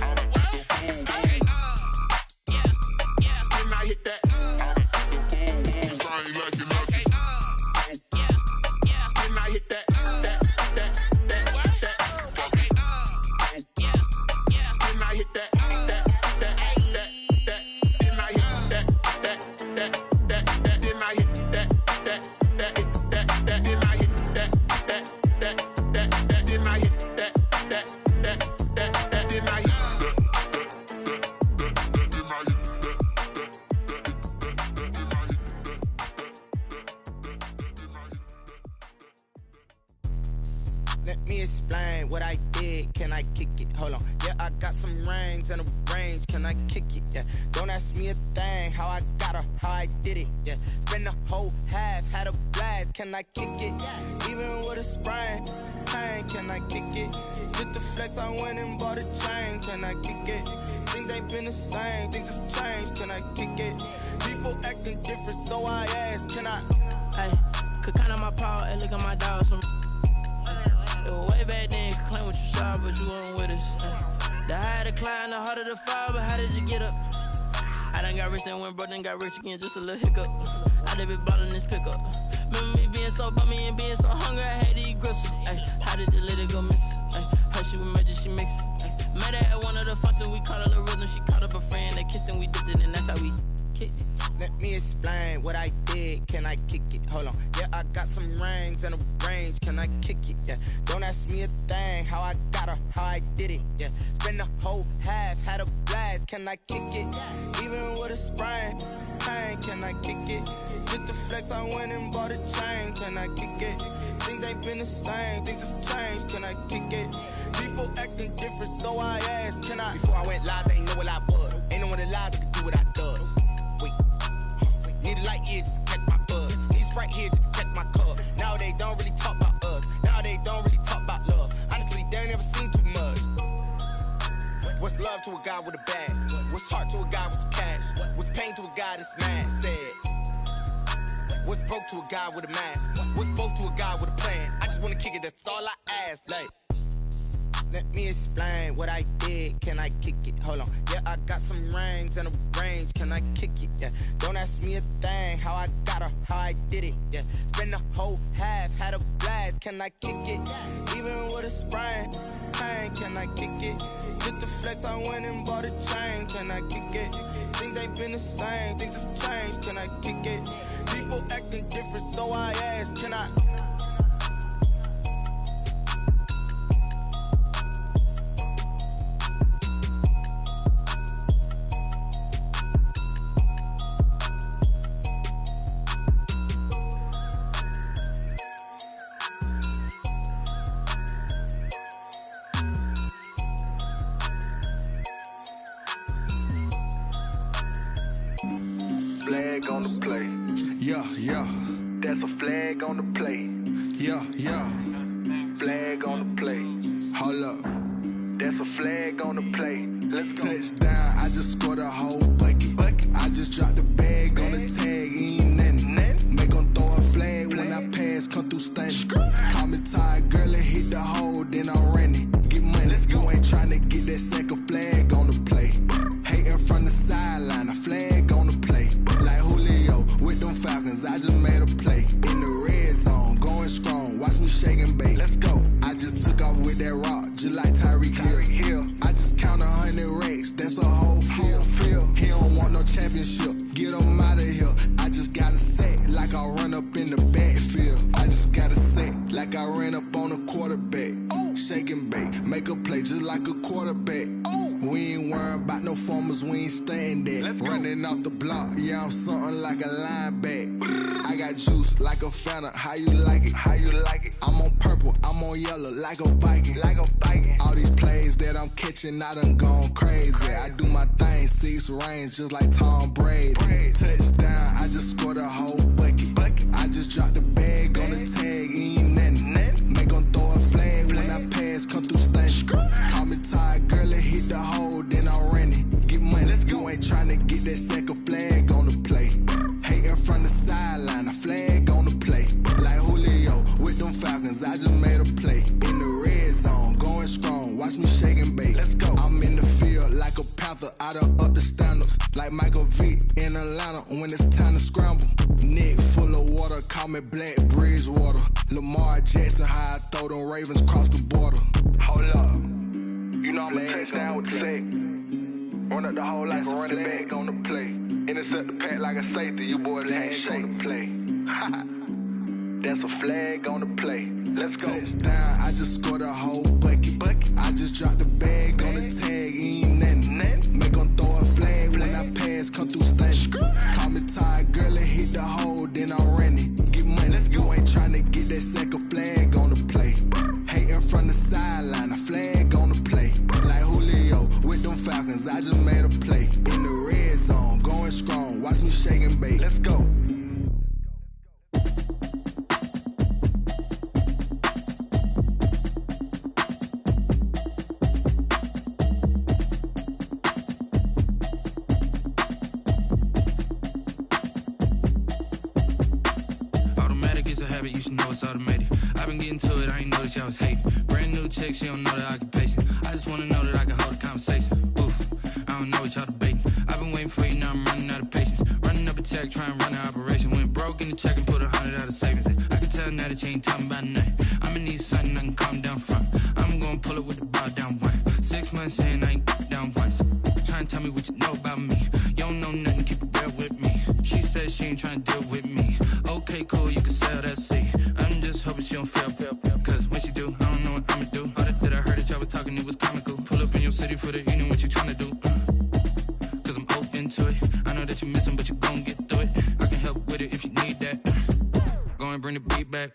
yeah, yeah. Then I hit that. Cause I ain't like it. Okay, yeah, yeah. Then I hit that. Let me explain what I did. Can I kick it? Hold on. Yeah, I got some rings and a range. Can I kick it? Yeah. Don't ask me a thing. How I got her, how I did it. Yeah. Spend the whole half, had a blast. Can I kick it? Even with a sprain, pain. Can I kick it? Just the flex, I went and bought a chain. Can I kick it? Things ain't been the same. Things have changed. Can I kick it? People acting different, so I ask. Can I? Hey, could count on my power and look at my dogs from. It was way back then, could claim what you saw, but you weren't with us. The higher the climb, the harder the fall, but how did you get up? I done got rich and went broke, then got rich again, just a little hiccup. I done been ballin' this pickup. Remember me being so bummy and being so hungry, I had to eat gristle. Ay, how did the lady go miss? Ay, her she was major, she mixed. Met her at one of the functions, we caught her the rhythm, she caught up a friend, they kissed and we dipped it, and that's how we kicked it. Let me explain what I did. Can I kick it? Hold on. Yeah, I got some rings and a range. Can I kick it? Yeah. Don't ask me a thing. How I got her, how I did it. Yeah. Spend the whole half, had a blast. Can I kick it? Even with a sprain, pain. Can I kick it? Just the flex, I went and bought a chain. Can I kick it? Things ain't been the same. Things have changed. Can I kick it? People acting different, so I asked. Can I? Before I went live, they ain't know what I was. Ain't no one alive that could do what I does. Wait. Need a light here just to catch my buzz. Need Sprite here just to catch my cup. Now they don't really talk about us. Now they don't really talk about love. Honestly, they ain't never seen too much. What's love to a guy with a bag? What's heart to a guy with some cash? What's pain to a guy that's mad? Said. What's broke to a guy with a mask? What's broke to a guy with a plan? I just wanna kick it, that's all I ask. Like, let me explain what I did. Can I kick it? Hold on. Yeah, I got some rings and a range. Can I kick it? Yeah. Don't ask me a thing. How I got her, how I did it. Yeah. Spend the whole half, had a blast. Can I kick it? Even with a sprain, pain. Can I kick it? Just the flex, I went and bought a chain. Can I kick it? Things ain't been the same. Things have changed. Can I kick it? People acting different, so I ask. Can I? Flag on the play. Yeah, yeah. That's a flag on the play. Yeah, yeah. Flag on the play. Hold up. That's a flag on the play. Let's go. Touchdown, I just scored a whole bucket. I just dropped the bag on the tag, ain't nothing. Make 'em throw a flag when I pass, come through stunning. Call me tired, girl, and hit the hole, then I'm running. Get money, you ain't tryna get that second flag on the play. Hating from the sideline, a flag on the play. Like Julio with them Falcons, I just made a play. In the red zone, going strong, watch me shake and bake. Let's go. I just took off with that rock, just like Tyreek Hill. I just count 100 racks, that's a whole field. He don't want no championship, get him out of here. I just got a sack, like I run up in the backfield. I just got a sack, like I ran up on a quarterback. shake and bake. Make a play just like a quarterback. We ain't worrying about no formers, we ain't staying there. Running off the block, yeah, I'm something like a linebacker. I got juice like a Fanta, how you like it? How you like it? I'm on purple, I'm on yellow, like a Viking. Like a Viking. All these plays that I'm catching, I done gone crazy. I do my thing, 6 range, just like Tom Brady. Touchdown, I just scored a whole bucket. I just dropped the bag on the tag, ain't nothing. Make 'em throw a flag when I pass, come through stunning. Call me tired, girl, it hit the hole, then I'm running. Get money, you ain't tryna get that second flag on the play. Hating from the sideline, a flag on the play. Like Julio with them Falcons, I just made a play. In the red zone, going strong, watch me shake and bake. I'm in the field like a Panther, I done up the standards. Like Michael Vick in Atlanta when it's time to scramble. Neck full of water, call me Black Bridgewater. Lamar Jackson, how I throw them Ravens cross the border. Hold up, you know I'm a touchdown with the sack. Run up the whole like a running back on the play. Intercept the pack like a safety, you boys can't shake the play. That's a flag on the play. Let's go. Touchdown, I just scored a whole bucket. I just dropped the bag on the tag, ain't nothing. Make 'em throw a flag when I pass, come through stunning. Call me tired, girl, it hit the hole, then I'm running. Get money, you ain't tryna get that second flag on the play. Hating from the sideline, a flag on the play. Like Julio with them Falcons, I just made a play. In the red zone, going strong, watch me shake and bake. Let's go. I was hating. Brand new chick, she don't know the occupation. I just wanna know that I can hold a conversation. Oof, I don't know what y'all debating. I've been waiting for you, now I'm running out of patience. Running up a check, trying to run an operation. Went broke in the check and put 100 out of savings in. I can tell now that you ain't talking about nothing. I'ma need something I can calm down from. I'm gonna pull it with the bow down one. 6 months in, I ain't down once. Trying to tell me what you know about me. You don't know nothing, keep it real with me. She said she ain't trying to deal with me. Okay, cool, you can sell that seat. I'm just hoping she don't fail. Cause when she do, I don't know what I'ma do. All that I heard that y'all was talking, it was comical. Pull up in your city for the evening, what you tryna do? Cause I'm open to it. I know that you missing, but you gon' get through it. I can help with it if you need that. Go and bring the beat back.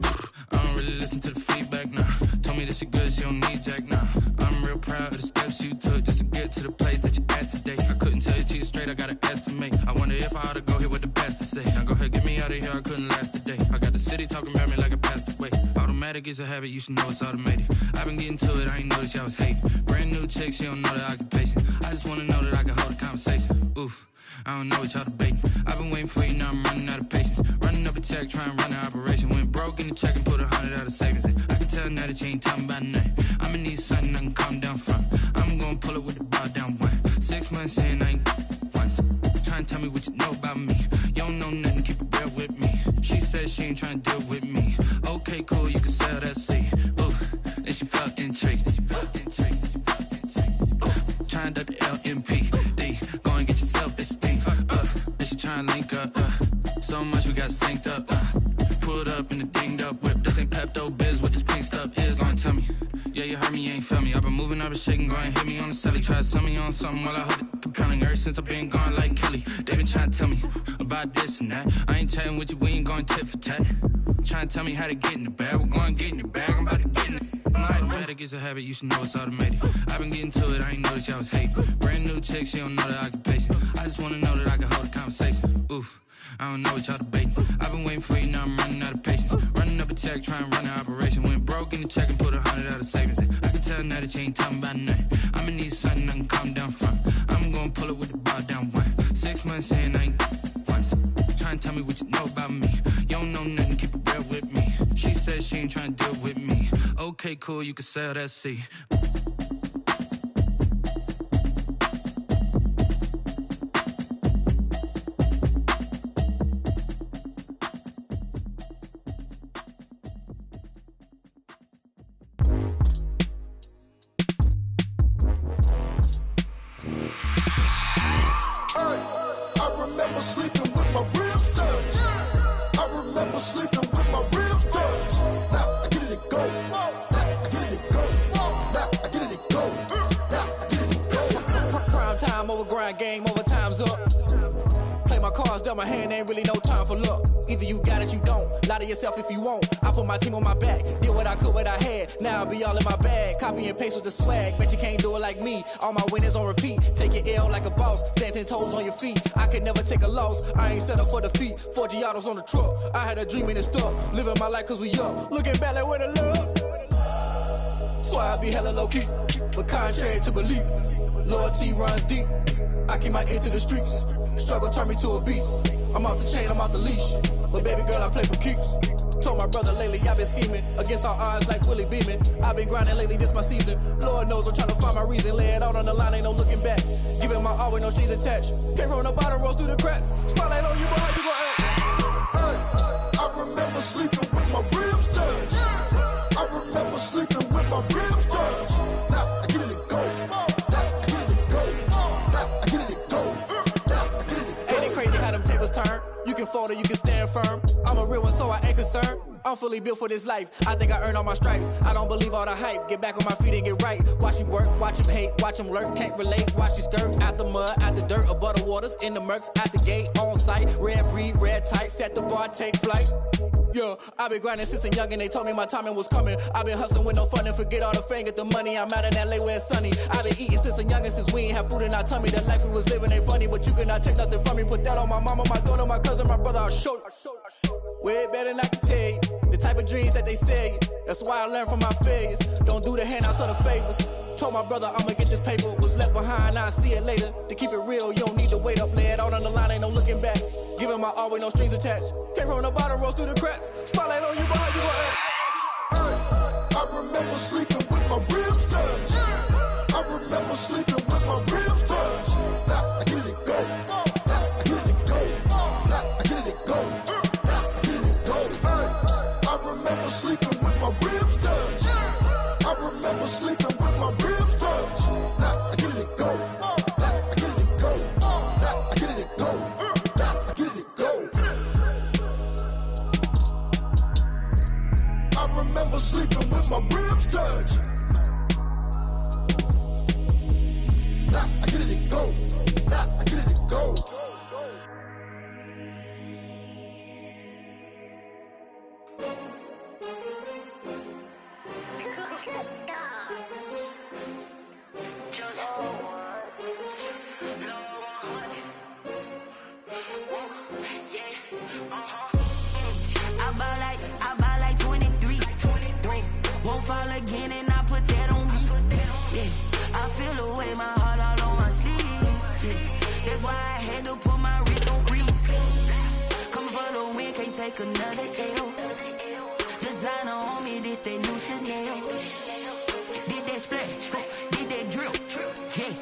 I don't really listen to the feedback, nah. Told me that she good, she don't need Jack, nah. I'm real proud of the steps you took just to get to the place that you're at today. I couldn't tell you to you straight, I gotta estimate. I wonder if I ought to go here with the pastor say. Now go ahead, get me out of here, I couldn't last a day. I got the city talking about me like I passed away. Automatic is a habit, you should know it's automated. I've been getting to it, I ain't noticed y'all was hating. Brand new chick, she don't know the occupation. I just wanna know that I can hold a conversation. Oof, I don't know what y'all debating. I've been waiting for you, now I'm running out of patience. Running up a check, trying to run an operation. Went broke in the check and put 100 out of savings in. I can tell now that you ain't talking about nothing. I'ma need something I can calm down from. I'm gonna pull it with the bow down one. 6 months in, I ain't once. Trying to tell me what you know about me. You don't know nothing, keep it real with me. She said she ain't trying to deal with me. Okay, cool, you can sell that seat. Ooh, and she felt intrigued. Trying to the LMPD. Go and get your self-esteem. And she trying to link up. So much we got synced up. Pulled up in the dinged up whip. This ain't Pepto-Biz, what this pink stuff is. Gonna tell me. Yeah, you heard me, you ain't felt me. I've been moving, I've been shaking, go and hit me on the celly. Try to sell me on something while I hold it compelling. Ever since I've been gone like Kelly, they been trying to tell me about this and that. I ain't chatting with you, we ain't going tit for tat. Trying to tell me how to get in the bag. We're going to get in the bag, I'm about to get in it. I'm like, automatic is a habit, you should know it's automated. I've been getting to it, I ain't noticed y'all was hating. Brand new chick, she don't know the occupation. I just wanna know that I can hold a conversation. Oof, I don't know what y'all debating. I've been waiting for you, now I'm running out of patience. Running up a check, trying to run an operation. Went broke in the check and put 100 out of savings in. I can tell now that you ain't talking about nothing. I'ma need something I can calm down from. I'm gonna pull it with the bow down one. 6 months in, I ain't once. Trying to tell me what you know about me. You don't know nothing, keep it real with me. She said she ain't trying to deal with me. Okay, cool, you can sell that seat. over grind, game over, time's up. Play my cards, dealt my hand, ain't really no time for luck. Either you got it, you don't. Lie to yourself if you won't. I put my team on my back, did what I could, what I had. Now I'll be all in my bag. Copy and paste with the swag. Bet you can't do it like me. All my winners on repeat. Take your L like a boss. Stand 10 toes on your feet. I could never take a loss. I ain't set up for defeat. 4 Giottos on the truck. I had a dream and it stuck. Living my life cause we up. Looking back like where the love. So I be hella low key. But contrary to belief, loyalty runs deep. I keep my ear to the streets. Struggle turned me to a beast. I'm off the chain, I'm off the leash. But baby girl, I play for keeps. Told my brother lately, I've been scheming. Against all odds like Willie Beeman. I've been grinding lately, this my season. Lord knows I'm trying to find my reason. Lay it out on the line, ain't no looking back. Giving my all with no strings attached. Came from the bottom, rose through the cracks. Spotlight on you, but how you gon' act? Hey, I remember sleeping with my ribs touched. I remember sleeping with my ribs touched. Now I get it to go. Now I get it to go. Now I get it to go. Now I get it to go. Ain't it crazy how them tables turn? You can fold or you can stand firm. I'm a real one, so I ain't concerned. I'm fully built for this life. I think I earned all my stripes. I don't believe all the hype. Get back on my feet and get right. Watch you work, watch him hate, watch him lurk. Can't relate, watch you skirt. Out the mud, out the dirt, above the waters, in the murks, out the gate, on site. Red breed, red tight, set the bar, take flight. Yeah, I been grinding since a youngin', they told me my timing was coming. I been hustling with no fun and forget all the fame, get the money. I'm out in LA where it's sunny. I been eating since a youngin', since we ain't have food in our tummy. The life we was living ain't funny, but you cannot take nothing from me. Put that on my mama, my daughter, my cousin, my brother, I'll show you. Way better than I can tell you. The type of dreams that they sell you. That's why I learned from my failures. Don't do the handouts or the favors. Told my brother I'ma get this paper. Was left behind, I'll see it later. To keep it real, you don't need to wait up. Lay it out on the line, ain't no looking back. Giving my all with no strings attached. Came from the bottom, rose through the cracks. Spotlight on you, but how you gon' act? Hey, I remember sleeping with my ribs touched. I remember sleeping with my ribs touched. Now I get it to go. Now I get it to go. Now I get it to go. Now I get it to go. Hey, I remember sleeping with my ribs touched. I remember sleeping with my ribs touched. Now I get it to go. Now I get it to go. Now I get it to go. Now I get it to go. I remember sleeping with my ribs touched. Now I get it to go. Now I get it to go. I buy like 23. Won't fall again and I put that on me. Yeah, I feel the way, my heart all on my sleeve. Yeah, that's why I had to put my wrist on freeze. Coming for the win, can't take another L. Designer on me, this that new Chanel. Did that splash, did that drill. Yeah,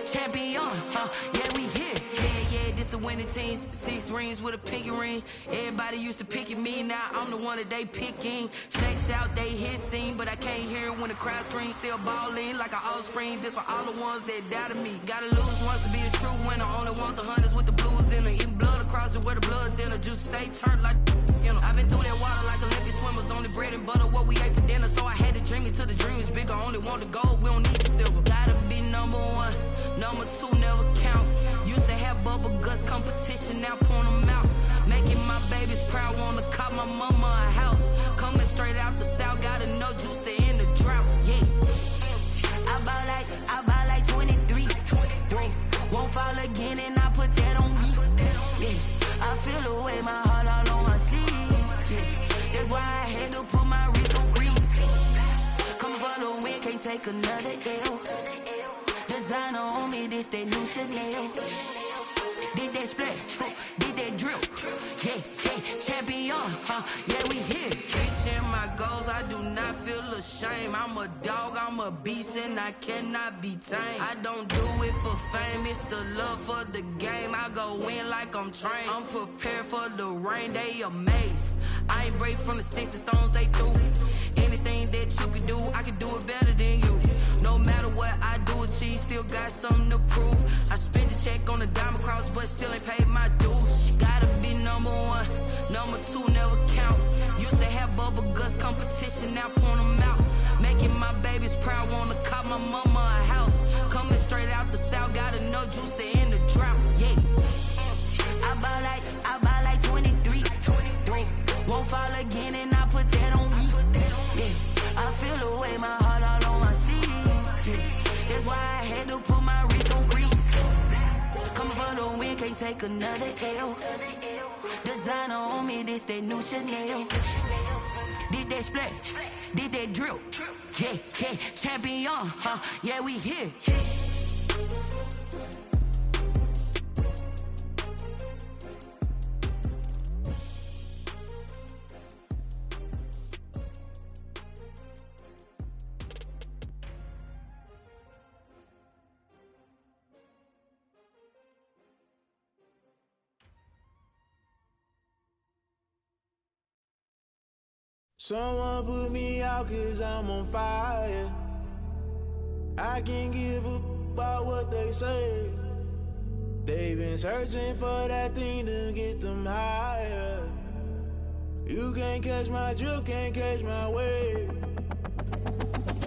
champion, yeah, we here. Yeah, this the winning team. 6 rings with a pinky ring. Everybody used to pick at me, now I'm the one that they picking. Snakes out, they hit scene, but I can't hear it when the crowd screams. Still ballin' like an offspring. This for all the ones that doubted me. Gotta lose once to be a true winner. Only want the hunters with the blues in it. Eating blood across it where the blood dinner. Juice stay turned like, you know. I've been through that water like Olympic swimmers. Only bread and butter, what we ate for dinner. So I had to dream it till the dream is bigger. Only want the gold, we don't need the silver. Gotta be number 1, number 2 never count. Used to have bubble guts competition, now point them out. Making my babies proud, wanna cop my mama a house. Coming straight out the south, gotta know juice to end the drought. Yeah, I buy like 23. Won't fall again and I put that on me. Yeah, I feel the way, my heart all on my sleeve. Yeah, that's why I had to put my wrist on freeze. Coming for the win, can't take another L. Designer on me, this that new Chanel. Did that splash, did that drill. Yeah, champion, yeah, we here. Reaching my goals, I do not feel ashamed. I'm a dog, I'm a beast, and I cannot be tamed. I don't do it for fame, it's the love for the game. I go in like I'm trained. I'm prepared for the rain, they amazed. I ain't break from the sticks and stones they threw. Anything that you could do, I could do it better than you. No matter what I do, achieve, still got something to prove. I spent the check on the diamond cross, but still ain't paid my dues. Gotta be number 1, number 2 never count. Used to have bubble guts competition, now point them out. Making my babies proud, wanna cop my mama a house. Coming straight out the south, gotta know juice to take another L. Designer on me, this that new Chanel. This that splash, this that drill. Yeah, yeah, champion, huh? Yeah, we here. Someone put me out 'cause I'm on fire. I can't give up about what they say. They've been searching for that thing to get them higher. You can't catch my drift, can't catch my wave.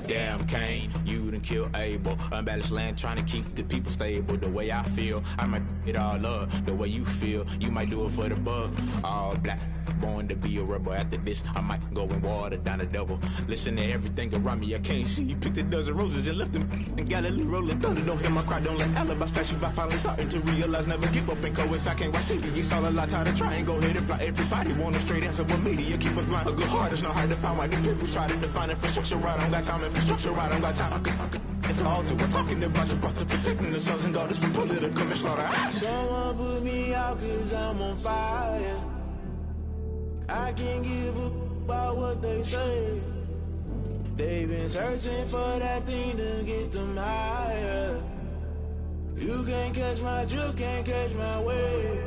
Damn, Kane, you done killed Abel. Unbalanced land, trying to keep the people stable. The way I feel, I might it all up. The way you feel, you might do it for the buck. All black, born to be a rebel. After this, I might go and water down the devil. Listen to everything around me, I can't see. You picked a dozen roses and left them in Galilee rolling thunder. Don't hear my cry, don't let alibis pass you by. Finally starting to realize, never give up and coincide. Can't watch TV, it's all a lot. Tired of trying, go ahead and fly. Everybody want a straight answer, but media keep us blind. A good heart is not hard to find. Why the people try to define infrastructure right? I don't got time, infrastructure right, I don't got time. I could it's all to we're talking about you, about to protecting the sons and daughters from political and slaughter. Someone put me out 'cause I'm on fire. I can't give up about what they say. They've been searching for that thing to get them higher. You can't catch my drift, can't catch my wave.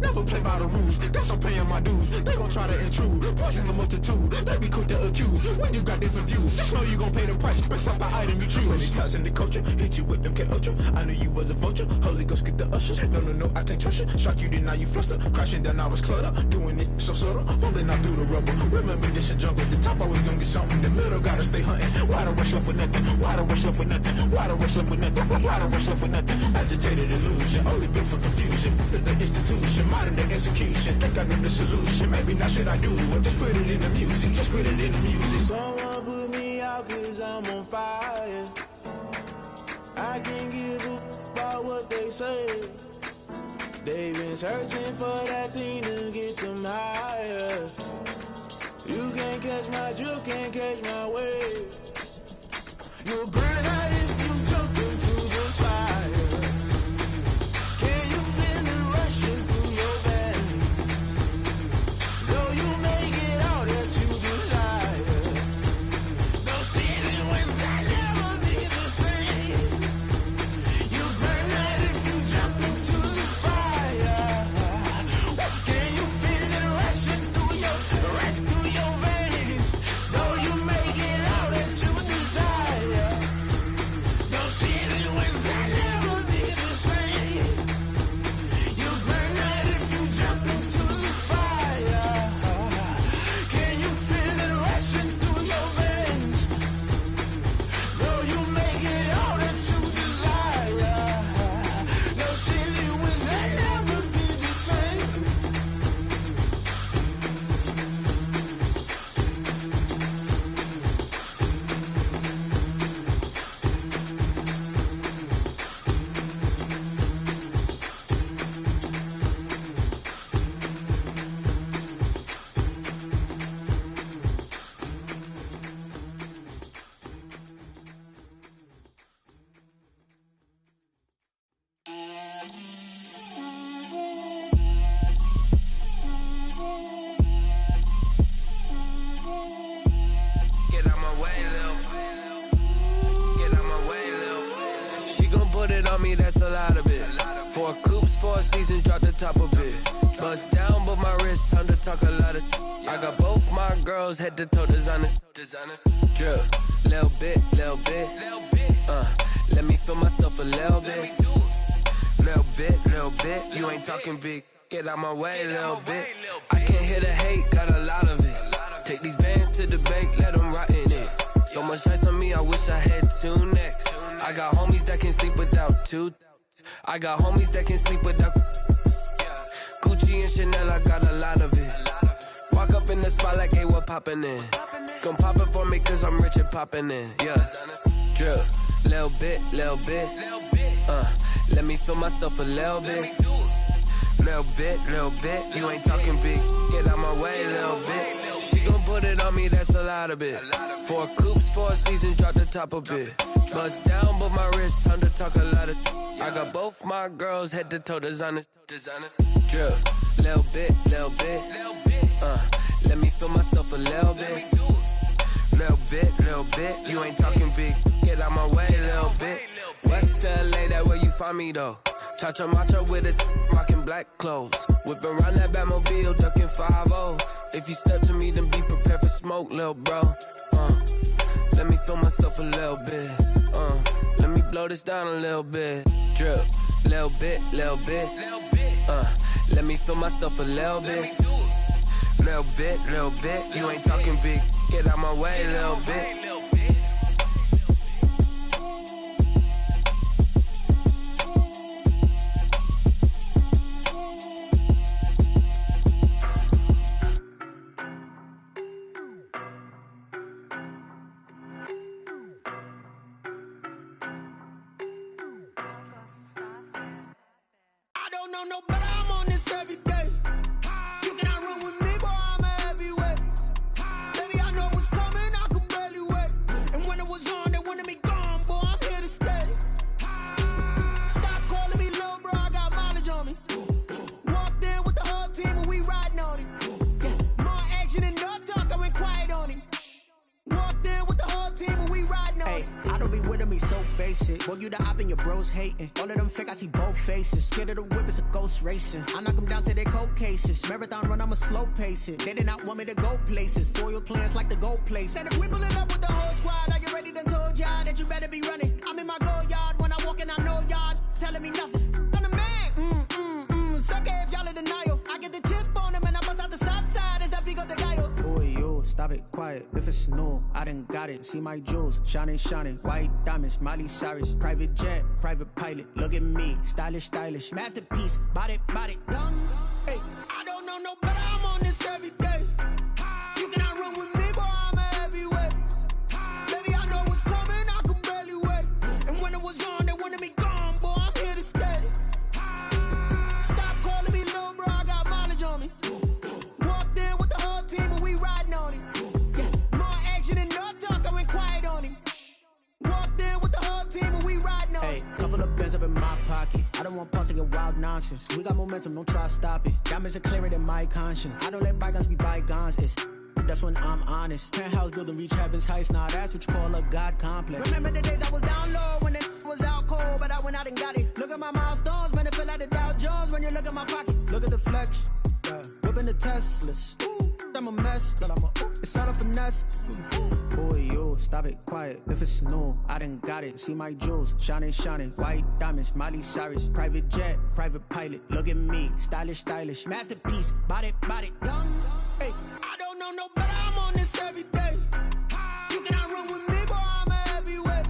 Never play by the rules, guess I'm paying my dues. They gon' try to intrude, poison the multitude. They be quick to accuse when you got different views. Just know you gon' pay the price based off the item you choose. Many times in the culture, hit you with MK Ultra. I knew you was a vulture, Holy Ghost get the ushers. No, I can't trust you. Shock you, then now you fluster. Crashing down, I was cluttered. Doing this so subtle, falling out through the rubble. Remember this in jungle, the top I was gonna get something. The middle gotta stay hunting. Why the rush left with nothing? Why the rush left with nothing? Why the rush left with nothing? Why the rush left with nothing? Agitated illusion, only built for confusion. The institution, modern day execution. Think I know the solution. Maybe now should I do it? Just put it in the music. Just put it in the music. Someone put me out 'cause I'm on fire. I can't give up about what they say. They've been searching for that thing to get them higher. You can't catch my drift, can't catch my wave. You'll burn out if you jump into the fire. Can you feel it rushing through your veins? Though you make it all that you desire. No ceiling wins that never be the same. You burn out if you jump into the fire. Can you feel it rushing through your veins? Though you make it all that you desire. No ceiling wins that never be the same. You burn out if you jump into the fire. Can you feel it rushing through your veins? Though you make it all that you desire. No ceiling wins that never be the same. Get out my way, Lil. Get out my way, Lil. She gon' put it on me, that's a lot of it. 4 coops, 4 seasons, drop the top a bit. Bust down, but my wrist, time to talk a lot of. I got both my girls head to toe designer. Drip, little bit, little bit. Let me feel myself a little bit. Little bit, little bit. You ain't talking big. Get out my way, little bit. I can't hear the hate, got a lot of it. Take these bands to the bank, let them rot in it. So much ice on me, I wish I had 2 necks. I got homies that can sleep without 2. I got homies that can sleep without Gucci and Chanel, I got a lot of it. Walk up in the spot like, hey, what poppin' in? Gon' pop it for me cause I'm rich and poppin' in, yeah. Drip, little bit, let me feel myself a little bit. Little bit, you ain't talking big. Get out my way, little bit. She gon' put it on me, that's a lot of it. 4 coops, 4 seasons, drop the top a bit. Bust down, but my wrist, time to talk a lot of. I got both my girls, head to toe designer. Drip, little bit, let me feel myself a little bit. Little bit, you ain't talking big. Get out my way, little bit. West LA, that where you find me though. Cha-cha matcha with it, rockin' black clothes. Whip around that Batmobile, ducking 5-0. If you step to me, then be prepared for smoke, lil' bro. Let me feel myself a little bit. Let me blow this down a little bit. Drip, little bit. Let me feel myself a little bit. Little bit, you ain't talking big. Get out my way, little bit. I don't know no better, I'm on this every day. You cannot run with me, boy, I'm a heavyweight. Baby, I know what's coming, I could barely wait. And when it was on, they wanted me gone, boy, I'm here to stay. Stop calling me little bro, I got mileage on me. Walked in with the whole team and we riding on it. More action and no talk, I went quiet on it. Walked in with the whole team and we riding on it. I don't be with me so basic. Boy, you the op and your bros hating. All of them fake, I see both faces. Scared of the whip, it's a ghost racing. I knock them down to their cold cases. Marathon run, I'ma slow pace it. They did not want me to go places. Foil plans like the go place. And if we pulling up with the whole squad, I get ready done told y'all that you better be running. I'm in my go yard when I walk in, I know y'all telling me nothing. I'm the man, suck it if y'all in denial. I get the chip on them and I bust out the south side. Is that Vigo de Gallo? Boy, you stop it, quiet. If it's new, I done got it. See my jewels, shining, white diamonds, Miley Cyrus, private jet, private pilot. Look at me, stylish, masterpiece, body, young. Hey, I don't know no better, I'm on this every day. You cannot run with me, boy, I'm a heavyweight. Baby, I know what's coming, I could barely wait. And when it was on, they wanted me gone, boy, I'm here to stay. Stop calling me little bro, I got mileage on me. Walked in with the whole team and we riding on it. More action and no talk, I went quiet on it. Walked in with the whole team and we riding on it. Hey, couple of bands up in my pocket. I don't want pause to get wild nonsense. We got momentum, don't try to stop it. Diamonds are clearer than my conscience. I don't let bygones be bygones. That's when I'm honest. Penthouse building, reach heaven's heights. Nah, that's what you call a God complex. Remember the days I was down low when it was out cold, but I went out and got it. Look at my milestones, man, it feel like the Dow Jones when you look at my pocket. Look at the flex, whipping the Teslas. I'm a mess, but it's all a finesse. Boy, you stop it, quiet. If it's new, I done got it. See my jewels, shining, white diamonds, Miley Cyrus, private jet, private pilot. Look at me, stylish, masterpiece, body, young. Hey, I don't know no better, I'm on this every day. You cannot run with me, boy, I'm a heavyweight.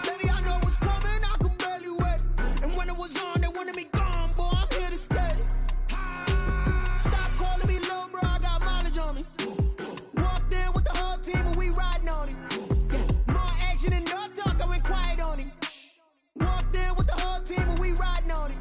Baby, I know what's coming, I could barely wait. And when it was on, they wanted me gone, boy, I'm here to stay. Stop calling me little bro, I got mileage on me. Walked in with the whole team and we riding on it. More action and no talk, I went quiet on it. Walked in with the whole team and we riding on it.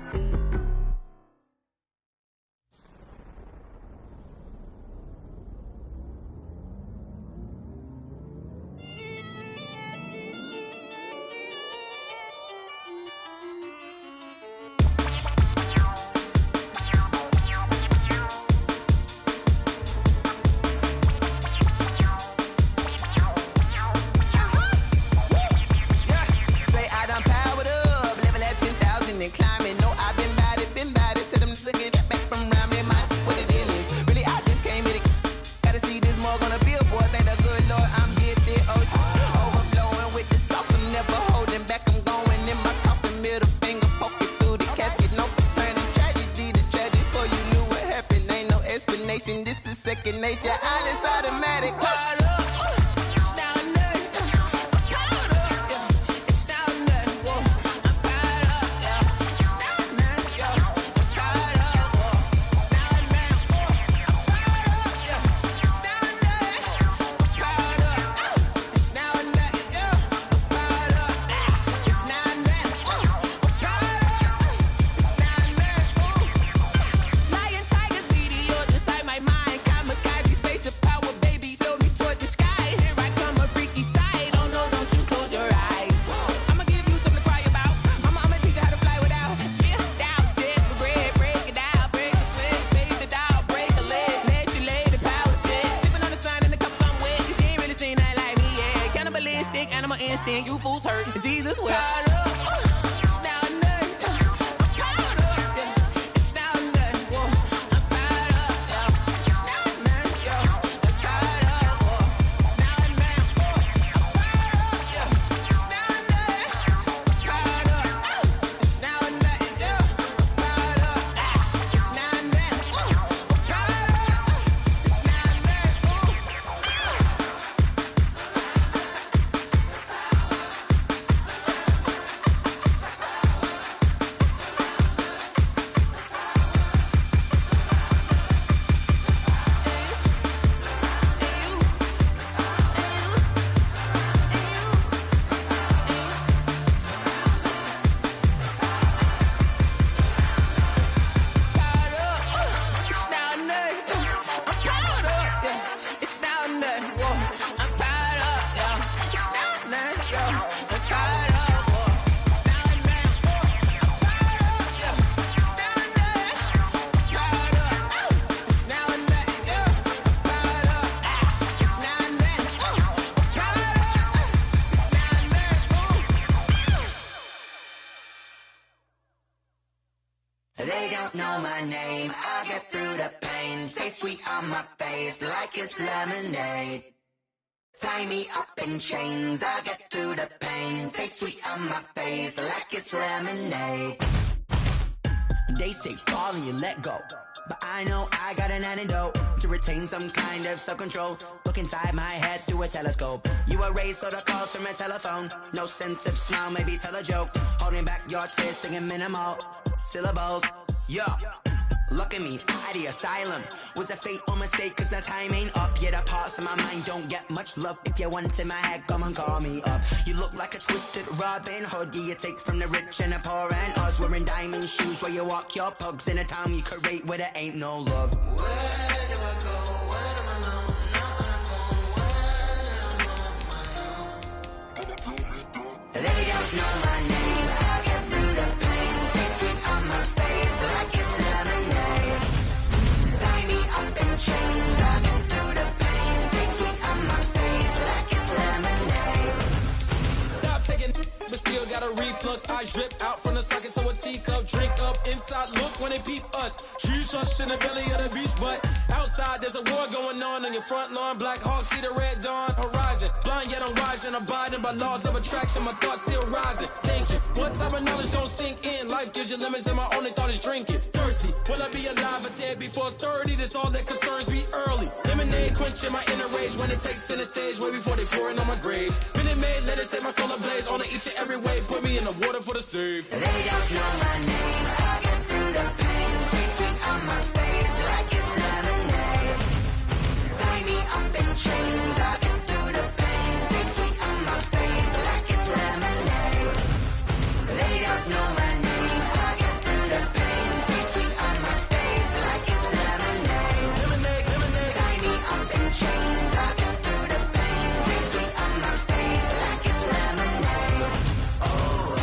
This is second nature, all is automatic. They don't know my name, I get through the pain. Taste sweet on my face like it's lemonade. Tie me up in chains, I get through the pain. Taste sweet on my face like it's lemonade. They say fall and you let go, but I know I got an antidote to retain some kind of self-control. Look inside my head through a telescope. You erase all the calls from a telephone. No sense of smile, maybe tell a joke. Holding back your tears, singing minimal syllables. Yeah, look at me, at the asylum. Was a fate or mistake, cause the time ain't up. Yeah, the parts of my mind don't get much love. If you want in my head, come and call me up. You look like a twisted Robin Hood. Yeah, you take from the rich and the poor and us. Wearing diamond shoes where you walk your pugs in a town you create where there ain't no love. Where do I go? Where am I alone? Not on the phone, when I'm on my own. They don't know my name, I get through the pain. Taste sweet on my face like it's lemonade. Tie me up in chains, I get through the pain. Taste sweet on my face like it's lemonade. Stop taking but still got a reflux. Eyes drip out from the socket to a teacup. Drink up inside, look when they peep us. Huge us in the belly of the beach, but outside there's a war going on your front lawn. Black Hawk, see the red dawn horizon. Blind yet I'm rising, abiding by laws of attraction. My thoughts still rising, thinking what type of knowledge gon' sink in? Life gives you limits and my only thought is drinking. Thirsty, will I be alive or dead before 30? That's all that concerns me early. Lemonade quenching my inner rage when it takes to the stage way before they pour it on my grave. Minute Maid, let it set my soul ablaze on each and every way. Put me in the water for the save. They don't know my name, I get through the pain. Taste sweet on my face like it's lemonade. Tie me up in chains, I get through the pain. Taste sweet on my face like it's lemonade. They don't know my name, I get through the pain. Taste sweet on my face like it's lemonade. Lemonade, lemonade. Tie me up in chains, I get through the pain. Taste sweet on my face like it's lemonade. Oh.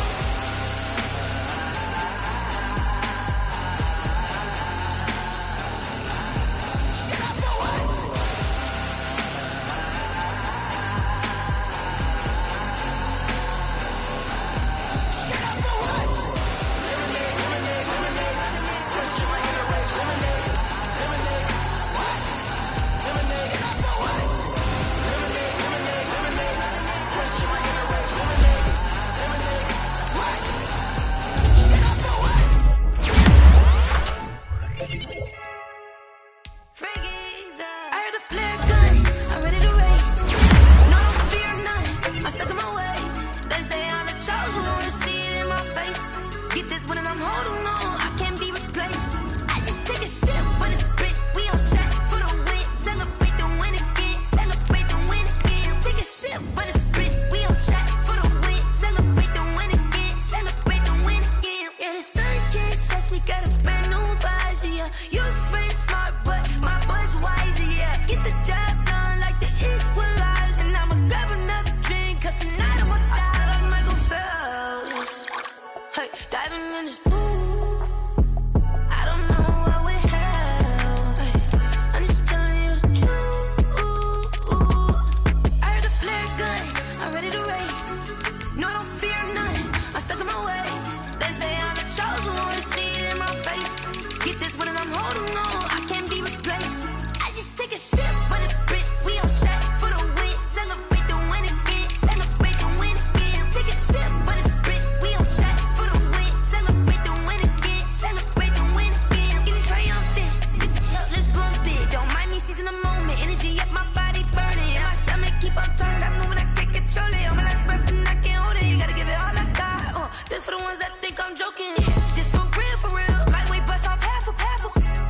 energy up my body burning. And my stomach keep on turning. Stop moving, I can't control it. I'm a last breath and I can't hold it. You gotta give it all I got. This for the ones that think I'm joking. This for real. Lightweight bust off half a.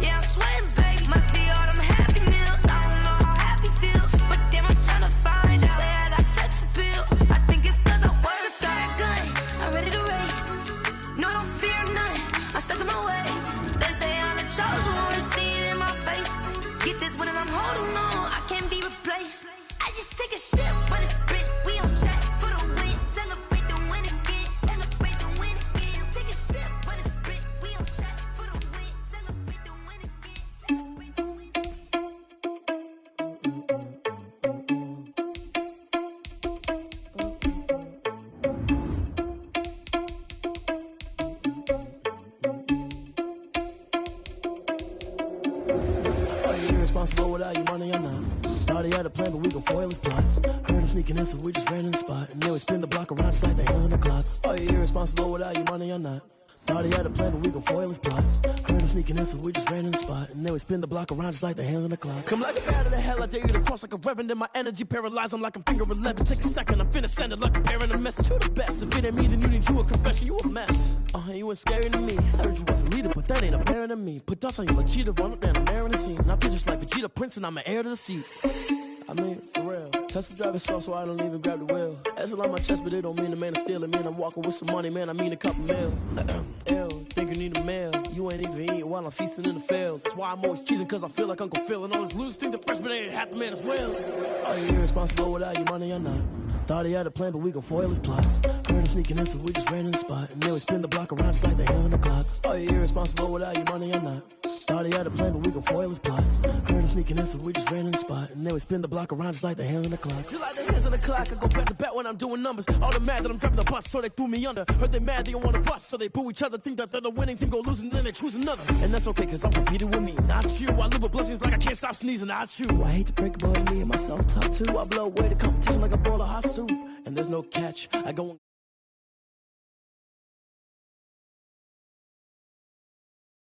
Yeah, I'm sweating, babe. Must be all them happy meals. I don't know how happy feels, but damn, I'm tryna find. She say I got sex appeal. I think it's 'cause I work that good. I'm ready to race. No, I don't fear nothing. I'm stuck in my ways. They say I'm the chosen one. See it in my face. Get this one and I'm holding on. I can't be replaced. I just take a sip, but it's spit. We on chat for the win. Celebrate the win again. Celebrate the win again. Take a sip, but it's spit. We on chat for the win. Celebrate the win again. Celebrate the win Are you irresponsible without your money or not? Thought he had a plan, but we gon' foil his plot. Heard him sneaking in, so we just ran in the spot. And then we spin the block around just like the hands on the clock. Are you irresponsible without your money or not? Thought he had a plan, but we gon' foil his plot. Heard him sneaking in, so we just ran in the spot. And then we spin the block around just like the hands on the clock. Come like a bat of the hell, I dare you to cross like a reverend. In my energy paralyzed, I'm like I'm finger 11. Take a second, I'm finna send it like a parent a message. You the best, if it ain't me, then you need you a confession. You a mess, you ain't scary to me. I heard you was a leader, but that ain't apparent to me. Put dust on you like cheetah, run up down the air in the scene. And I feel just like Vegeta Prince, and I'm an heir to the seat. I mean, for real. Tesla driving slow, so I don't even grab the wheel. S on my chest, but it don't mean the man is stealing. Man, I'm walking with some money, man, I mean a couple mil. Ew, think you need a meal. You ain't even eating while I'm feasting in the field. That's why I'm always cheesing, cause I feel like Uncle Phil. And all those losers think the freshman ain't half the man as well. Are you irresponsible without your money or not? Thought he had a plan, but we gon' foil his plot. Heard him sneaking in, so we just ran in the spot. And then we spin the block around just like the hands on the clock. Are you irresponsible without your money or not? Thought he had a plan, but we gon' foil his plot. Heard him sneaking in, so we just ran in the spot. And then we spin the block around just like the hands on the clock. Just like the hands on the clock, I go back to back when I'm doing numbers. All the mad that I'm driving the bus, so they threw me under. Heard they mad, they don't wanna bust, so they boo each other. Think that they're the winning team, go losing, then they choose another. And that's okay, cause I'm competing with me, not you. I live with blessings like I can't stop sneezing, not you. I hate to break it, but me and myself top two. I blow away the competition like a bowl of hot soup. And there's no catch, I go